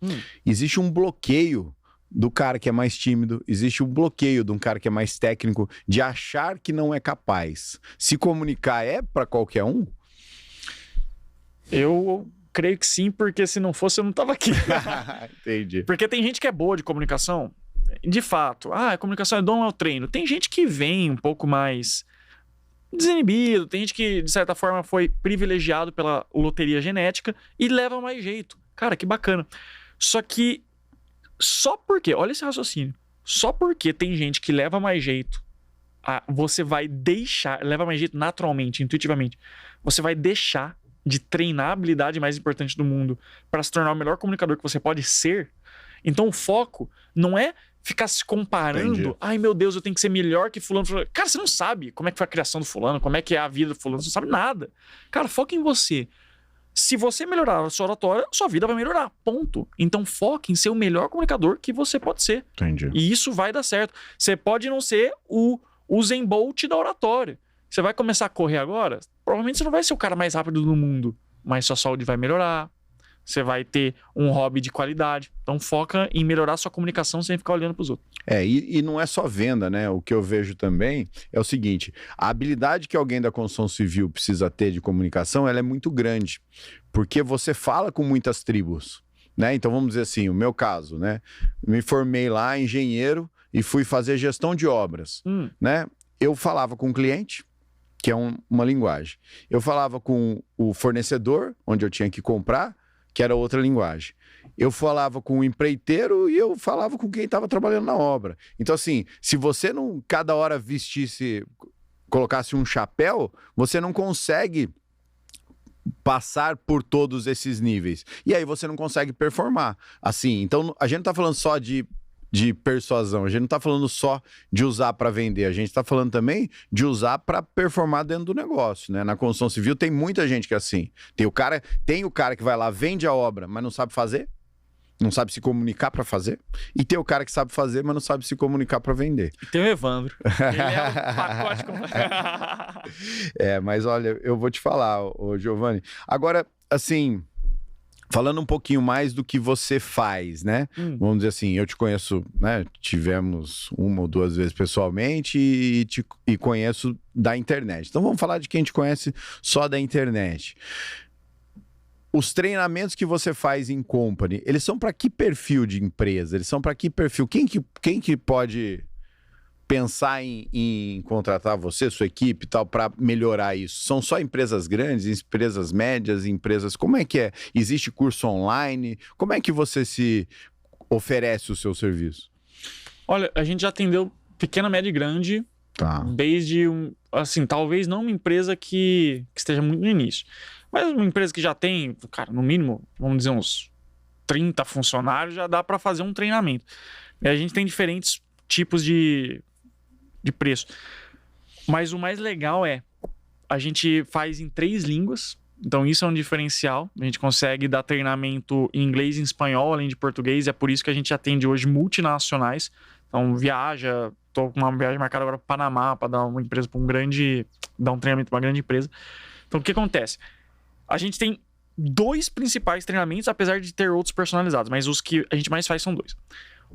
existe um bloqueio do cara que é mais tímido, existe um bloqueio de um cara que é mais técnico, de achar que não é capaz. Se comunicar é para qualquer um? Eu creio que sim, porque se não fosse eu não tava aqui. Entendi. Porque tem gente que é boa de comunicação, de fato. A comunicação é dom ao treino. Tem gente que vem um pouco mais desinibido, tem gente que, de certa forma, foi privilegiado pela loteria genética e leva mais jeito. Cara, que bacana. Só que só porque, olha esse raciocínio, só porque tem gente que leva mais jeito, você vai deixar, leva mais jeito naturalmente, intuitivamente, você vai deixar de treinar a habilidade mais importante do mundo para se tornar o melhor comunicador que você pode ser. Então o foco não é ficar se comparando. Entendi. Ai meu Deus, eu tenho que ser melhor que fulano. Cara, você não sabe como é que foi a criação do fulano, como é que é a vida do fulano, você não sabe nada. Cara, foca em você. Se você melhorar a sua oratória, sua vida vai melhorar, ponto. Então foque em ser o melhor comunicador que você pode ser. Entendi. E isso vai dar certo. Você pode não ser o Usain Bolt da oratória. Você vai começar a correr agora, provavelmente você não vai ser o cara mais rápido do mundo, mas sua saúde vai melhorar, você vai ter um hobby de qualidade. Então foca em melhorar sua comunicação sem ficar olhando para os outros. E não é só venda, né? O que eu vejo também é o seguinte, a habilidade que alguém da construção civil precisa ter de comunicação, ela é muito grande, porque você fala com muitas tribos, né? Então vamos dizer assim, o meu caso, né? Me formei lá, engenheiro, e fui fazer gestão de obras, né? Eu falava com o cliente, que é uma linguagem. Eu falava com o fornecedor, onde eu tinha que comprar, que era outra linguagem. Eu falava com o empreiteiro e eu falava com quem estava trabalhando na obra. Então, assim, se você não cada hora colocasse um chapéu, você não consegue passar por todos esses níveis. E aí você não consegue performar. Assim, então a gente não tá falando só de persuasão, a gente não tá falando só de usar para vender, a gente tá falando também de usar para performar dentro do negócio, né? Na construção civil tem muita gente que é assim. Tem o cara que vai lá, vende a obra, mas não sabe fazer, não sabe se comunicar para fazer, e tem o cara que sabe fazer, mas não sabe se comunicar para vender. E tem o Evandro. Ele é o pacote. Mas olha, eu vou te falar, ô Giovanni. Agora, assim, falando um pouquinho mais do que você faz, né? Vamos dizer assim, eu te conheço, né? Tivemos 1 ou 2 vezes pessoalmente e conheço da internet. Então vamos falar de quem te conhece só da internet. Os treinamentos que você faz em company, eles são para que perfil de empresa? Eles são para que perfil? Quem que pode pensar em contratar você, sua equipe e tal, para melhorar isso? São só empresas grandes, empresas médias, empresas... Como é que é? Existe curso online? Como é que você se oferece o seu serviço? Olha, a gente já atendeu pequena, média e grande, desde, assim, talvez não uma empresa que esteja muito no início, mas uma empresa que já tem, cara, no mínimo, vamos dizer, uns 30 funcionários, já dá para fazer um treinamento. E a gente tem diferentes tipos de preço. Mas o mais legal a gente faz em 3 línguas, então isso é um diferencial. A gente consegue dar treinamento em inglês e em espanhol, além de português, e é por isso que a gente atende hoje multinacionais. Então tô com uma viagem marcada agora para o Panamá, para dar uma empresa dar um treinamento para uma grande empresa. Então o que acontece? A gente tem 2 principais treinamentos, apesar de ter outros personalizados, mas os que a gente mais faz são 2.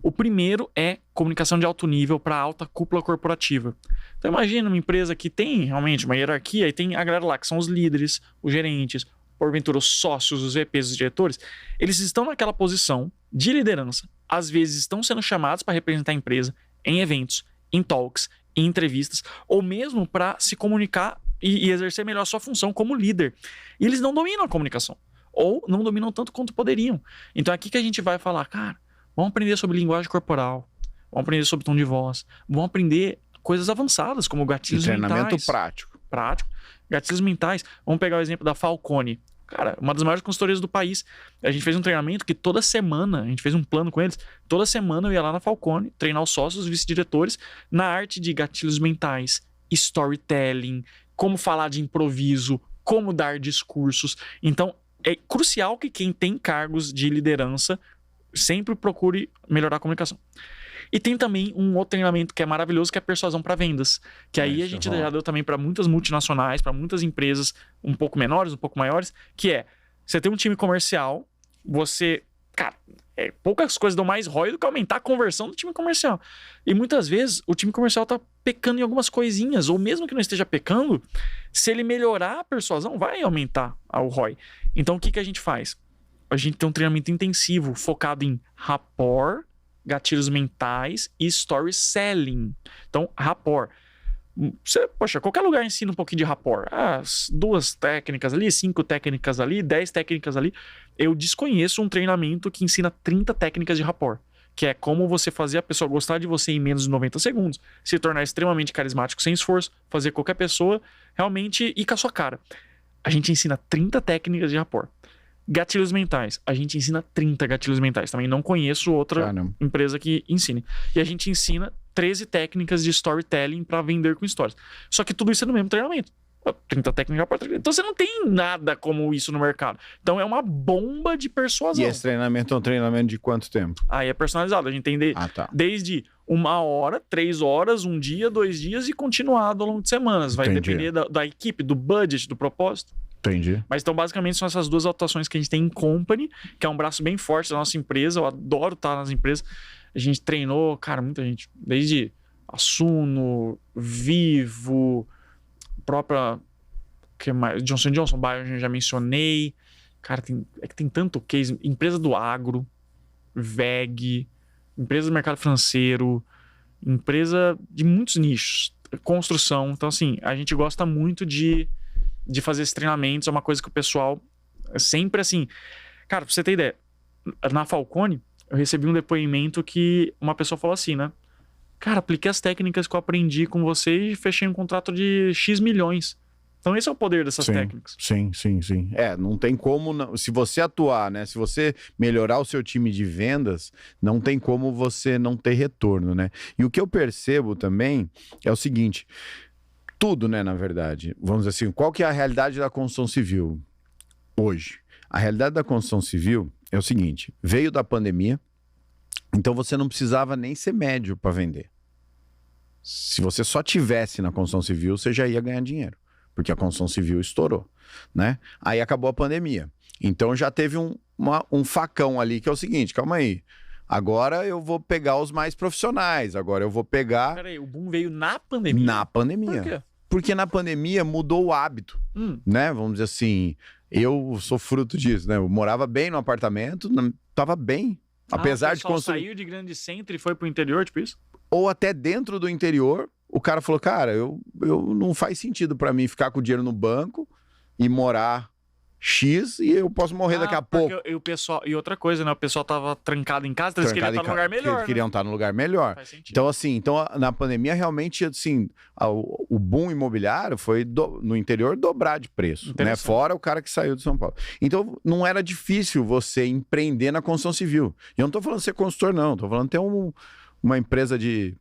O primeiro é comunicação de alto nível para alta cúpula corporativa. Então imagina uma empresa que tem realmente uma hierarquia e tem a galera lá que são os líderes, os gerentes, porventura os sócios, os VPs, os diretores. Eles estão naquela posição de liderança. Às vezes estão sendo chamados para representar a empresa em eventos, em talks, em entrevistas, ou mesmo para se comunicar e exercer melhor a sua função como líder. E eles não dominam a comunicação, ou não dominam tanto quanto poderiam. Então aqui que a gente vai falar, cara, vamos aprender sobre linguagem corporal, vamos aprender sobre tom de voz, vamos aprender coisas avançadas, como gatilhos mentais. Treinamento prático. Gatilhos mentais. Vamos pegar o exemplo da Falcone. Cara, uma das maiores consultorias do país. A gente fez um treinamento que toda semana, a gente fez um plano com eles, toda semana eu ia lá na Falcone, treinar os sócios, os vice-diretores, na arte de gatilhos mentais, storytelling, como falar de improviso, como dar discursos. Então, é crucial que quem tem cargos de liderança sempre procure melhorar a comunicação. E tem também um outro treinamento que é maravilhoso, que é a persuasão para vendas. Que aí a gente já deu também para muitas multinacionais, para muitas empresas um pouco menores, um pouco maiores, que é, você tem um time comercial, você... Cara, poucas coisas dão mais ROI do que aumentar a conversão do time comercial. E muitas vezes o time comercial tá pecando em algumas coisinhas, ou mesmo que não esteja pecando, se ele melhorar a persuasão, vai aumentar o ROI. Então o que a gente faz? A gente tem um treinamento intensivo focado em rapport, gatilhos mentais e story selling. Então, rapport. Poxa, qualquer lugar ensina um pouquinho de rapport. 2 técnicas ali, 5 técnicas ali, 10 técnicas ali. Eu desconheço um treinamento que ensina 30 técnicas de rapport, que é como você fazer a pessoa gostar de você em menos de 90 segundos, se tornar extremamente carismático sem esforço, fazer qualquer pessoa realmente ir com a sua cara. A gente ensina 30 técnicas de rapport. Gatilhos mentais. A gente ensina 30 gatilhos mentais. Também não conheço outra empresa que ensine. E a gente ensina 13 técnicas de storytelling para vender com histórias. Só que tudo isso é no mesmo treinamento. 30 técnicas para treinamento. Então você não tem nada como isso no mercado. Então é uma bomba de persuasão. E esse treinamento é um treinamento de quanto tempo? Aí é personalizado. A gente tem desde 1 hora, 3 horas, 1 dia, 2 dias e continuado ao longo de semanas. Vai depender da equipe, do budget, do propósito. Entendi. Mas então, basicamente, são essas 2 atuações que a gente tem em Company, que é um braço bem forte da nossa empresa. Eu adoro estar nas empresas. A gente treinou, cara, muita gente. Desde Assuno, Vivo, própria que mais? Johnson & Johnson, Bayer, já mencionei. Cara, tem tanto case. Empresa do agro, VEG, empresa do mercado financeiro, empresa de muitos nichos, construção. Então, assim, a gente gosta muito de fazer esses treinamentos, é uma coisa que o pessoal sempre assim... Cara, pra você ter ideia, na Falcone, eu recebi um depoimento que uma pessoa falou assim, né? Cara, apliquei as técnicas que eu aprendi com você e fechei um contrato de X milhões. Então esse é o poder dessas técnicas. Sim. Não tem como... Não, se você atuar, né? Se você melhorar o seu time de vendas, não tem como você não ter retorno, né? E o que eu percebo também é o seguinte... Tudo, né, na verdade. Vamos dizer assim, qual que é a realidade da construção civil hoje? A realidade da construção civil é o seguinte, veio da pandemia, então você não precisava nem ser médio para vender. Se você só tivesse na construção civil, você já ia ganhar dinheiro, porque a construção civil estourou, né? Aí acabou a pandemia. Então já teve um facão ali, que é o seguinte, calma aí, agora eu vou pegar os mais profissionais, agora eu vou pegar... Peraí, o boom veio na pandemia? Na pandemia. Por quê? Porque na pandemia mudou o hábito, né? Vamos dizer assim, eu sou fruto disso, né? Eu morava bem no apartamento, tava bem. Apesar de construir... saiu de grande centro e foi pro interior, tipo isso? Ou até dentro do interior, o cara falou, cara, eu não faz sentido para mim ficar com o dinheiro no banco e morar X e eu posso morrer daqui a pouco. E outra coisa, né? O pessoal tava trancado em casa, então eles queriam estar num lugar melhor. Eles queriam estar num lugar melhor. Faz sentido. Então, assim, na pandemia, realmente, assim, o boom imobiliário foi no interior dobrar de preço, né? Fora o cara que saiu de São Paulo. Então, não era difícil você empreender na construção civil. E eu não tô falando de ser consultor, não. Tô falando de ter uma empresa de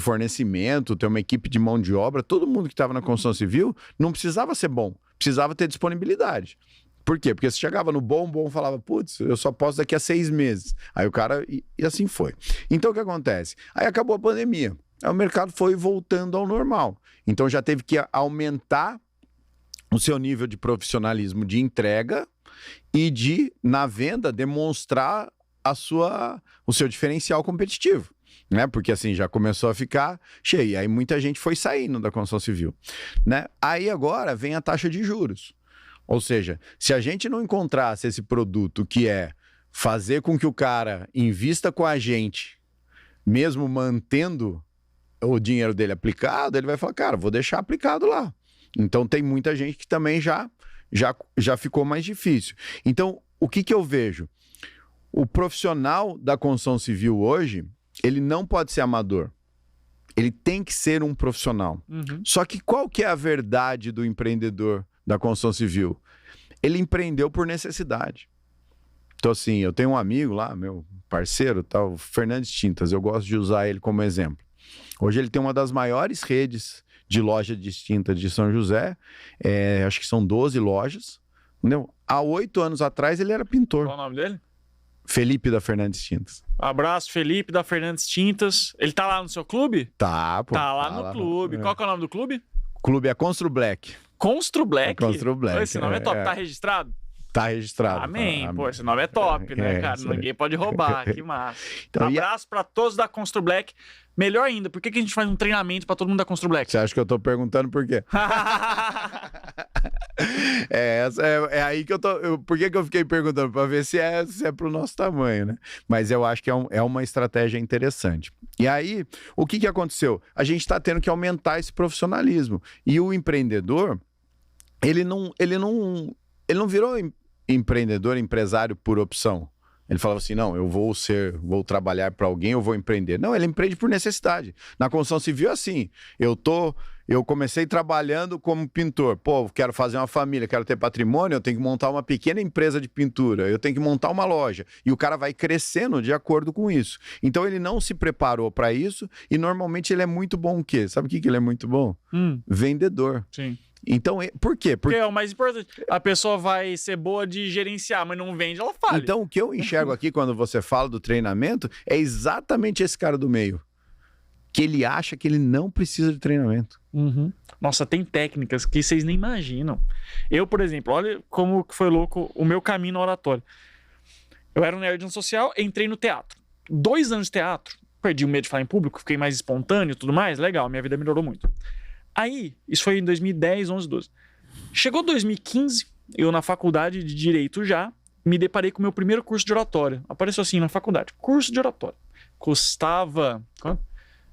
fornecimento, ter uma equipe de mão de obra. Todo mundo que estava na construção civil não precisava ser bom. Precisava ter disponibilidade. Por quê? Porque você chegava no bom, falava, putz, eu só posso daqui a 6 meses. Aí o cara... E assim foi. Então, o que acontece? Aí acabou a pandemia. Aí o mercado foi voltando ao normal. Então, já teve que aumentar o seu nível de profissionalismo de entrega e na venda, demonstrar o seu diferencial competitivo. Né? Porque assim, já começou a ficar cheio. Aí muita gente foi saindo da construção civil. Né? Aí agora vem a taxa de juros. Ou seja, se a gente não encontrasse esse produto que é fazer com que o cara invista com a gente, mesmo mantendo o dinheiro dele aplicado, ele vai falar, cara, vou deixar aplicado lá. Então tem muita gente que também já ficou mais difícil. Então, o que eu vejo? O profissional da construção civil hoje, ele não pode ser amador. Ele tem que ser um profissional. Só que qual que é a verdade do empreendedor da construção civil? Ele empreendeu por necessidade. Então, assim, eu tenho um amigo lá, meu parceiro, tá, o Fernandes Tintas, eu gosto de usar ele como exemplo. Hoje ele tem uma das maiores redes de loja distinta de São José. Acho que são 12 lojas. Entendeu? Há 8 anos atrás ele era pintor. Qual o nome dele? Felipe da Fernandes Tintas. Abraço, Felipe da Fernandes Tintas. Ele tá lá no seu clube? Tá, pô. Tá lá no clube. Qual que é o nome do clube? O clube é Constru Black. Constru Black? Constru Black. Esse nome é top. Tá registrado? Tá registrado. Amém. Tá. Pô, esse nome é top, né, cara? Ninguém pode roubar. Que massa. Então, abraço pra todos da Constru Black. Melhor ainda, por que a gente faz um treinamento pra todo mundo da Constru Black? Você acha que eu tô perguntando por quê? É aí que eu tô. Por que eu fiquei perguntando? Pra ver se é pro nosso tamanho, né? Mas eu acho que é uma estratégia interessante. E aí, o que aconteceu? A gente tá tendo que aumentar esse profissionalismo. E o empreendedor, ele não virou empreendedor, empresário por opção. Ele falava assim, não, eu vou trabalhar para alguém, eu vou empreender. Não, ele empreende por necessidade. Na construção civil é assim, eu comecei trabalhando como pintor. Pô, quero fazer uma família, quero ter patrimônio, eu tenho que montar uma pequena empresa de pintura, eu tenho que montar uma loja. E o cara vai crescendo de acordo com isso. Então ele não se preparou para isso e normalmente ele é muito bom o quê? Sabe o que ele é muito bom? Vendedor. Sim. Então, por quê? Porque é o mais importante. A pessoa vai ser boa de gerenciar, mas não vende, ela falha. Então, o que eu enxergo aqui quando você fala do treinamento é exatamente esse cara do meio. Que ele acha que ele não precisa de treinamento. Nossa, tem técnicas que vocês nem imaginam. Eu, por exemplo, olha como foi louco o meu caminho na oratória. Eu era um nerd no social, entrei no teatro. 2 anos de teatro, perdi o medo de falar em público, fiquei mais espontâneo e tudo mais, legal, minha vida melhorou muito. Aí, isso foi em 2010, 11, 12. Chegou 2015, eu na faculdade de Direito já, me deparei com o meu primeiro curso de oratória. Apareceu assim na faculdade, curso de oratória. Custava,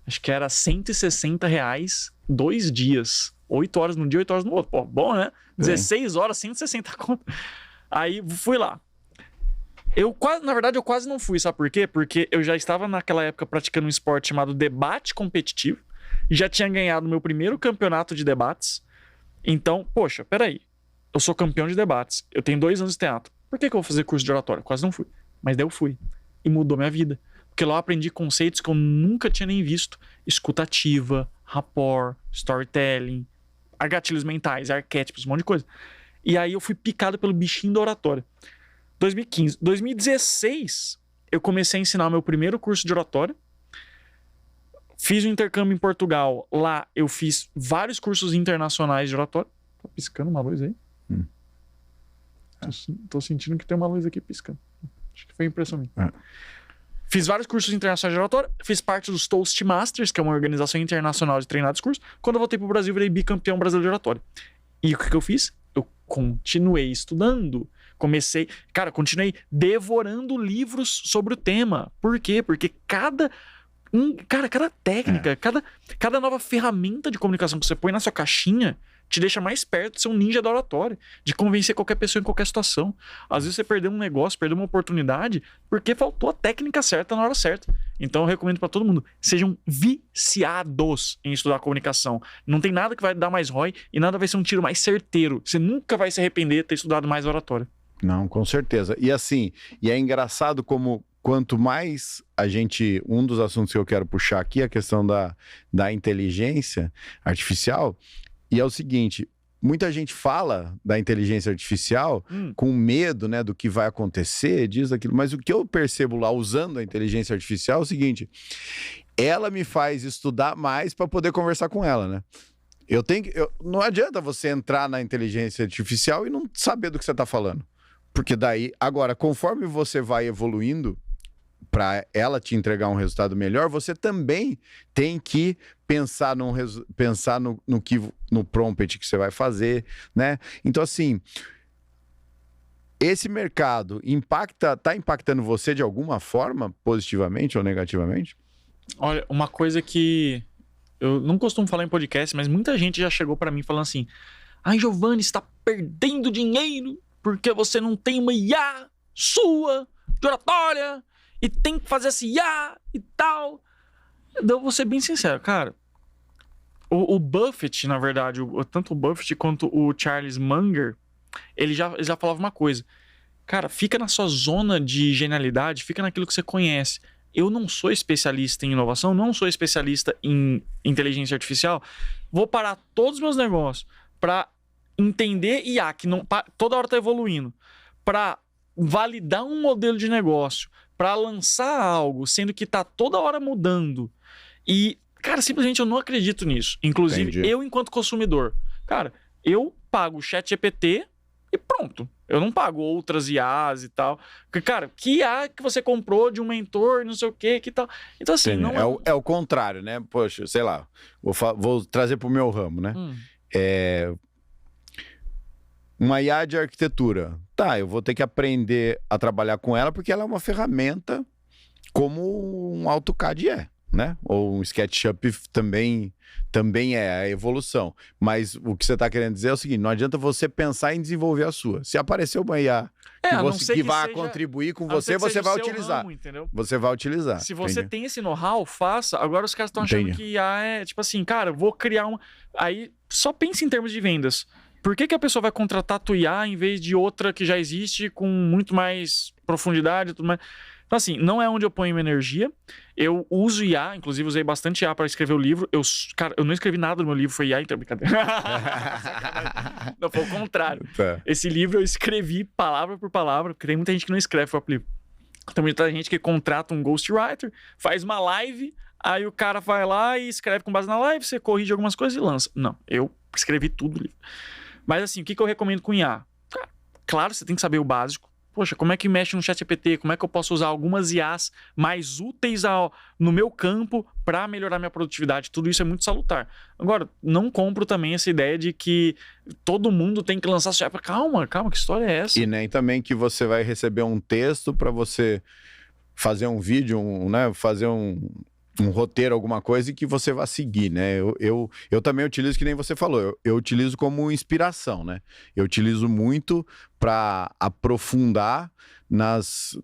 acho que era R$160, 2 dias. 8 horas num dia, 8 horas no outro. Pô, bom, né? 16 horas, 160 conto. Aí, fui lá. Na verdade, eu quase não fui, sabe por quê? Porque eu já estava naquela época praticando um esporte chamado debate competitivo. Já tinha ganhado meu primeiro campeonato de debates. Então, poxa, peraí. Eu sou campeão de debates. Eu tenho 2 anos de teatro. Por que eu vou fazer curso de oratória? Quase não fui. Mas daí eu fui. E mudou minha vida. Porque lá eu aprendi conceitos que eu nunca tinha nem visto. Escutativa, rapport, storytelling, gatilhos mentais, arquétipos, um monte de coisa. E aí eu fui picado pelo bichinho da oratória. 2015. 2016, eu comecei a ensinar meu primeiro curso de oratória. Fiz um intercâmbio em Portugal. Lá eu fiz vários cursos internacionais de oratória. Tá piscando uma luz aí? Tô sentindo que tem uma luz aqui piscando. Acho que foi impressão minha. Fiz vários cursos internacionais de oratória. Fiz parte dos Toastmasters, que é uma organização internacional de treinados cursos. Quando eu voltei pro Brasil, virei bicampeão brasileiro de oratória. E o que eu fiz? Eu continuei estudando. Continuei devorando livros sobre o tema. Por quê? Porque cada técnica, cada nova ferramenta de comunicação que você põe na sua caixinha te deixa mais perto de ser um ninja da oratória, de convencer qualquer pessoa em qualquer situação. Às vezes você perdeu um negócio, perdeu uma oportunidade, porque faltou a técnica certa na hora certa. Então eu recomendo para todo mundo, sejam viciados em estudar comunicação. Não tem nada que vai dar mais ROI e nada vai ser um tiro mais certeiro. Você nunca vai se arrepender de ter estudado mais oratória. Não, com certeza. E assim, é engraçado como quanto mais um dos assuntos que eu quero puxar aqui é a questão da inteligência artificial, e é o seguinte, muita gente fala da inteligência artificial com medo, né, do que vai acontecer, diz aquilo, mas o que eu percebo lá usando a inteligência artificial é o seguinte, ela me faz estudar mais para poder conversar com ela, né? Não adianta você entrar na inteligência artificial e não saber do que você está falando. Porque daí, agora, conforme você vai evoluindo para ela te entregar um resultado melhor, você também tem que pensar no prompt que você vai fazer, né? Então, assim, esse mercado tá impactando você de alguma forma, positivamente ou negativamente? Olha, uma coisa que eu não costumo falar em podcast, mas muita gente já chegou para mim falando assim: ai, Giovanni, você tá perdendo dinheiro porque você não tem uma IA sua de oratória e tem que fazer essa IA e tal. Eu vou ser bem sincero, cara. O Buffett, na verdade, tanto o Buffett quanto o Charles Munger, ele já falava uma coisa. Cara, fica na sua zona de genialidade, fica naquilo que você conhece. Eu não sou especialista em inovação, não sou especialista em inteligência artificial. vou parar todos os meus negócios para entender IA, que não, toda hora tá evoluindo, para validar um modelo de negócio, para lançar algo, sendo que tá toda hora mudando. E, cara, simplesmente eu não acredito nisso. Inclusive, Entendi. eu, enquanto consumidor, cara, eu pago o ChatGPT e pronto. Eu não pago outras IAs e tal. Porque, cara, que IA que você comprou de um mentor, não sei o quê, que tal. Então, assim, Entendi. não É o contrário, né? Poxa, sei lá, vou trazer pro meu ramo, né? Uma IA de arquitetura. Tá, eu vou ter que aprender a trabalhar com ela porque ela é uma ferramenta como um AutoCAD é, né? Ou um SketchUp também é a evolução. Mas o que você está querendo dizer é o seguinte, não adianta você pensar em desenvolver a sua. Se aparecer uma IA que vai contribuir com você, você vai utilizar. Ramo, entendeu? Você vai utilizar. Se você tem esse know-how, faça. Agora os caras estão achando que IA é tipo assim, cara, eu vou criar uma... Aí só pense em termos de vendas. Por que a pessoa vai contratar a tua IA em vez de outra que já existe com muito mais profundidade e tudo mais? Então, assim, não é onde eu ponho minha energia. Eu uso IA, inclusive usei bastante IA para escrever o livro. Cara, eu não escrevi nada no meu livro, foi IA, então brincadeira. Não, foi o contrário. Tá. Esse livro eu escrevi palavra por palavra, porque tem muita gente que não escreve o livro. Tem muita gente que contrata um ghostwriter, faz uma live, aí o cara vai lá e escreve com base na live, você corrige algumas coisas e lança. Não, eu escrevi tudo no livro. Mas assim, o que eu recomendo com IA? Claro, você tem que saber o básico. Poxa, como é que mexe no ChatGPT? Como é que eu posso usar algumas IAs mais úteis no meu campo para melhorar minha produtividade? Tudo isso é muito salutar. Agora, não compro também essa ideia de que todo mundo tem que lançar sua app. Calma, que história é essa? E nem também que você vai receber um texto para você fazer um vídeo, né? Fazer um roteiro, alguma coisa, e que você vai seguir, né? Eu também utilizo, que nem você falou, eu utilizo como inspiração, né? Eu utilizo muito para aprofundar nas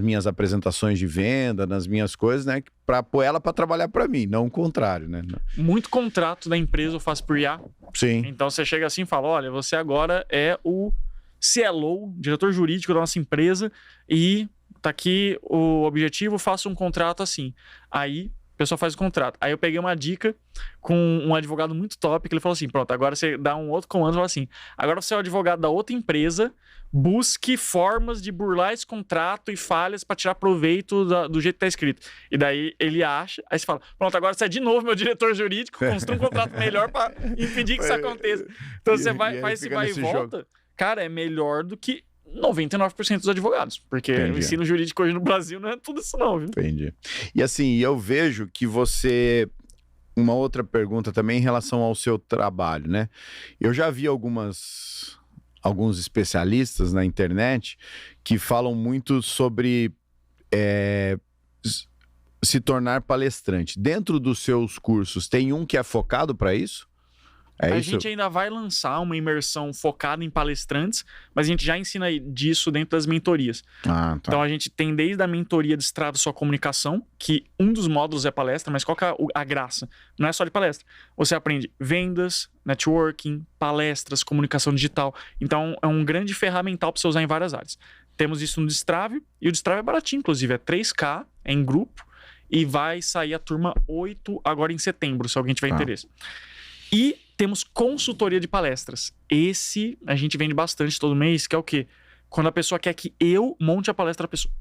minhas apresentações de venda, nas minhas coisas, né? Para pôr ela para trabalhar para mim, não o contrário, né? Muito contrato da empresa eu faço por IA. Sim. Então você chega assim e fala, olha, você agora é o CLO, diretor jurídico da nossa empresa, e tá aqui o objetivo, faça um contrato assim. Aí a pessoa faz o contrato. Aí eu peguei uma dica com um advogado muito top, que ele falou assim, pronto, agora você dá um outro comando e fala assim, agora você é o advogado da outra empresa, busque formas de burlar esse contrato e falhas para tirar proveito do jeito que tá escrito. E daí ele acha, aí você fala, pronto, agora você é de novo meu diretor jurídico, construa um contrato melhor para impedir que isso aconteça. Então você faz esse vai e volta, cara, é melhor do que 99% dos advogados, porque o ensino jurídico hoje no Brasil não é tudo isso não, viu? Entendi. E assim, eu vejo que você... Uma outra pergunta também em relação ao seu trabalho, né? Eu já vi alguns especialistas na internet que falam muito sobre se tornar palestrante. Dentro dos seus cursos, tem um que é focado para isso? A gente ainda vai lançar uma imersão focada em palestrantes, mas a gente já ensina disso dentro das mentorias. Ah, tá. Então a gente tem desde a mentoria de Destrava Sua Comunicação, que um dos módulos é palestra, mas qual que é a graça? Não é só de palestra. Você aprende vendas, networking, palestras, comunicação digital. Então é um grande ferramental para você usar em várias áreas. Temos isso no Destrave, e o Destrave é baratinho, inclusive, é 3K, é em grupo, e vai sair a turma 8 agora em setembro, se alguém tiver interesse. E temos consultoria de palestras. Esse a gente vende bastante todo mês, que é o quê? Quando a pessoa quer que eu monte a palestra da pessoa.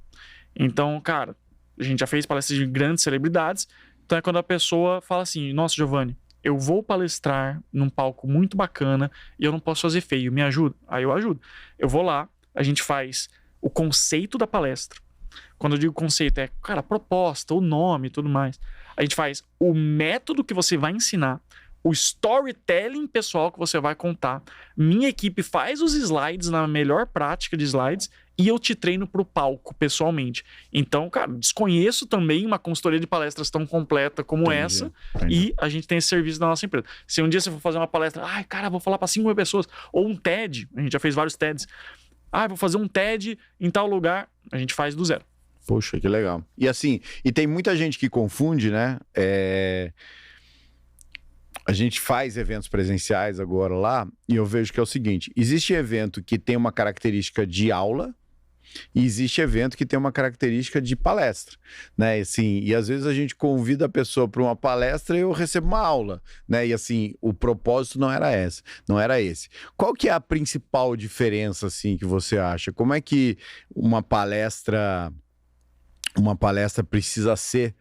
Então, cara, a gente já fez palestras de grandes celebridades. Então é quando a pessoa fala assim, nossa, Giovanni, eu vou palestrar num palco muito bacana e eu não posso fazer feio, me ajuda? Aí eu ajudo. Eu vou lá, a gente faz o conceito da palestra. Quando eu digo conceito, é, cara, a proposta, o nome e tudo mais. A gente faz o método que você vai ensinar, o storytelling pessoal que você vai contar. Minha equipe faz os slides na melhor prática de slides e eu te treino pro palco pessoalmente. Então, cara, desconheço também uma consultoria de palestras tão completa como essa. E a gente tem esse serviço na nossa empresa. Se um dia você for fazer uma palestra, ai, cara, vou falar para 5.000 pessoas, ou um TED, a gente já fez vários TEDs. Ah, vou fazer um TED em tal lugar, a gente faz do zero. Poxa, que legal. E assim, e tem muita gente que confunde, né? A gente faz eventos presenciais agora lá, e eu vejo que é o seguinte, existe evento que tem uma característica de aula, e existe evento que tem uma característica de palestra, né? E, assim, e às vezes a gente convida a pessoa para uma palestra e eu recebo uma aula, né? E assim, o propósito não era esse. Qual que é a principal diferença, assim, que você acha? Como é que uma palestra precisa ser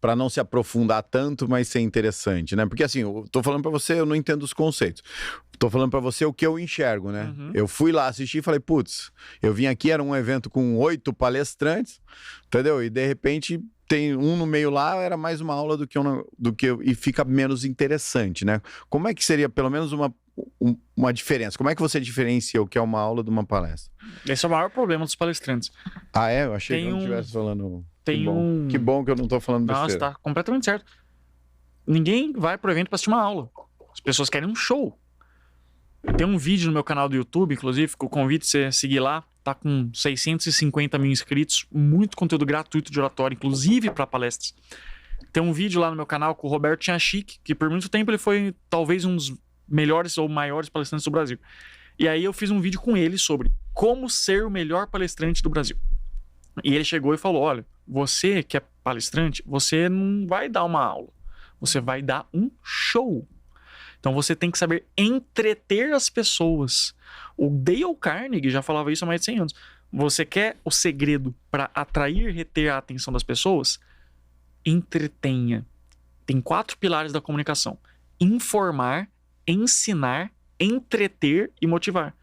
para não se aprofundar tanto, mas ser interessante, né? Porque assim, eu tô falando para você, eu não entendo os conceitos. Tô falando para você o que eu enxergo, né? Eu fui lá assistir e falei, putz, eu vim aqui, era um evento com 8 palestrantes, entendeu? E de repente tem um no meio lá, era mais uma aula e fica menos interessante, né? Como é que seria pelo menos uma diferença? Como é que você diferencia o que é uma aula de uma palestra? Esse é o maior problema dos palestrantes. Ah, é? Eu achei que eu não estivesse falando... Que bom que eu não tô falando besteira. Nossa, tá completamente certo. Ninguém vai pro evento pra assistir uma aula. As pessoas querem um show. Tem um vídeo no meu canal do YouTube, inclusive, que eu convido você a seguir lá. Tá com 650 mil inscritos. Muito conteúdo gratuito de oratória, inclusive para palestras. Tem um vídeo lá no meu canal com o Roberto Chachik, que por muito tempo ele foi talvez um dos melhores ou maiores palestrantes do Brasil. E aí eu fiz um vídeo com ele sobre como ser o melhor palestrante do Brasil. E ele chegou e falou, olha, você que é palestrante, você não vai dar uma aula. Você vai dar um show. Então você tem que saber entreter as pessoas. O Dale Carnegie já falava isso há mais de 100 anos. Você quer o segredo para atrair e reter a atenção das pessoas? Entretenha. Tem 4 pilares da comunicação. Informar, ensinar, entreter e motivar.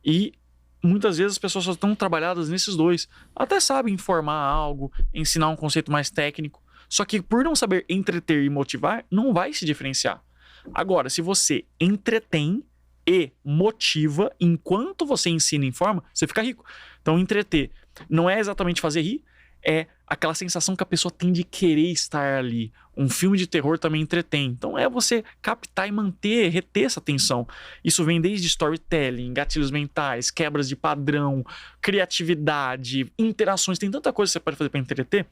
E muitas vezes as pessoas só estão trabalhadas nesses 2. Até sabem informar algo, ensinar um conceito mais técnico. Só que por não saber entreter e motivar, não vai se diferenciar. Agora, se você entretém e motiva enquanto você ensina e informa, você fica rico. Então, entreter não é exatamente fazer rir, é aquela sensação que a pessoa tem de querer estar ali. Um filme de terror também entretém. Então, é você captar e manter, reter essa atenção. Isso vem desde storytelling, gatilhos mentais, quebras de padrão, criatividade, interações. Tem tanta coisa que você pode fazer para entreter.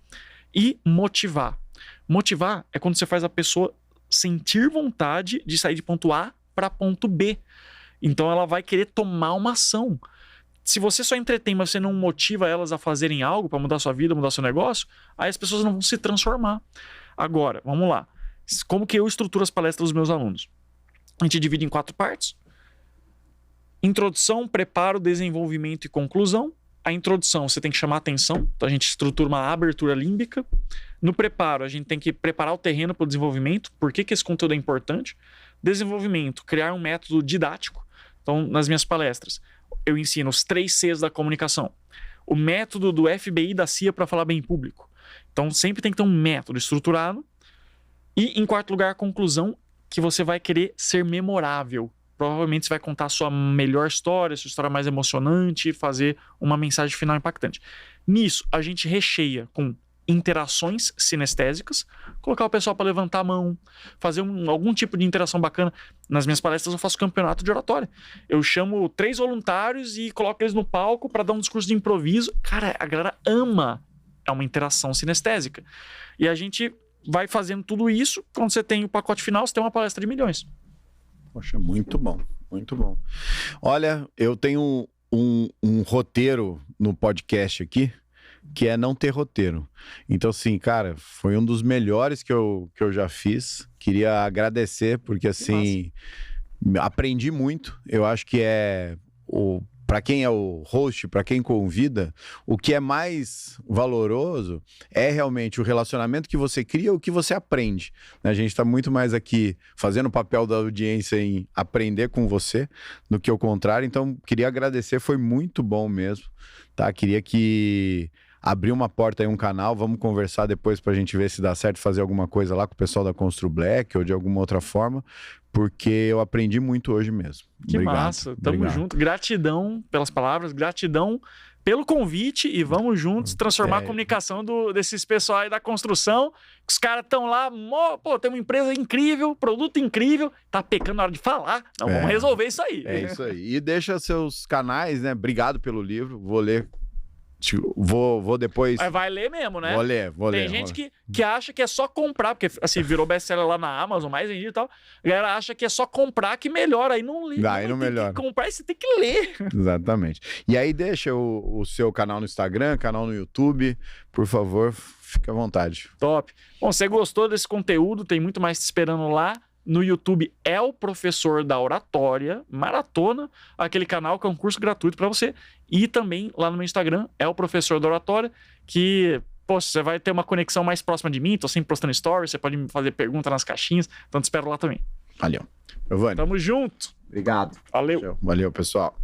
E motivar. Motivar é quando você faz a pessoa sentir vontade de sair de ponto A para ponto B. Então ela vai querer tomar uma ação. Se você só entretém, mas você não motiva elas a fazerem algo para mudar sua vida, mudar seu negócio, aí as pessoas não vão se transformar. Agora, vamos lá. Como que eu estruturo as palestras dos meus alunos? A gente divide em 4 partes. Introdução, preparo, desenvolvimento e conclusão. A introdução, você tem que chamar atenção. Então a gente estrutura uma abertura límbica. No preparo, a gente tem que preparar o terreno para o desenvolvimento. Por que esse conteúdo é importante? Desenvolvimento, criar um método didático. Então, nas minhas palestras, eu ensino os 3 Cs da comunicação. O método do FBI e da CIA para falar bem em público. Então, sempre tem que ter um método estruturado. E, em 4º lugar, a conclusão, que você vai querer ser memorável. Provavelmente você vai contar a sua melhor história, a sua história mais emocionante, fazer uma mensagem final impactante. Nisso, a gente recheia com interações sinestésicas, colocar o pessoal para levantar a mão, fazer algum tipo de interação bacana. Nas minhas palestras eu faço campeonato de oratória. Eu chamo 3 voluntários e coloco eles no palco para dar um discurso de improviso. Cara, a galera ama. É uma interação sinestésica. E a gente vai fazendo tudo isso. Quando você tem o pacote final, você tem uma palestra de milhões. Poxa, muito bom, muito bom. Olha, eu tenho um roteiro no podcast aqui, que é não ter roteiro. Então, assim, cara, foi um dos melhores que eu já fiz. Queria agradecer, porque, assim, aprendi muito. Eu acho que para quem é o host, para quem convida, o que é mais valoroso é realmente o relacionamento que você cria, o que você aprende. A gente está muito mais aqui fazendo o papel da audiência em aprender com você do que o contrário. Então, queria agradecer, foi muito bom mesmo. Tá? Queria abrir uma porta aí, um canal, vamos conversar depois pra gente ver se dá certo fazer alguma coisa lá com o pessoal da Constru Black ou de alguma outra forma, porque eu aprendi muito hoje mesmo. Que obrigado, massa, tamo junto. Gratidão pelas palavras, gratidão pelo convite e vamos juntos transformar a comunicação desses pessoal aí da construção. Os caras estão lá, pô, tem uma empresa incrível, produto incrível, tá pecando na hora de falar. Então vamos resolver isso aí. É isso aí. E deixa seus canais, né? Obrigado pelo livro, vou ler Vou depois... Mas vai ler mesmo, né? Vou ler. Tem gente que acha que é só comprar, porque assim, virou best-seller lá na Amazon, mais vendido e tal. A galera acha que é só comprar que melhora, aí não lê. Aí não melhora. Tem que comprar e você tem que ler. Exatamente. E aí deixa o seu canal no Instagram, canal no YouTube, por favor, fique à vontade. Top. Bom, você gostou desse conteúdo, tem muito mais te esperando lá. No YouTube é o Professor da Oratória, Maratona, aquele canal que é um curso gratuito para você. E também lá no meu Instagram é o Professor da Oratória, que, pô, você vai ter uma conexão mais próxima de mim, tô sempre postando stories, você pode me fazer pergunta nas caixinhas, então te espero lá também. Valeu. Giovanni. Tamo junto. Obrigado. Valeu. Valeu, pessoal.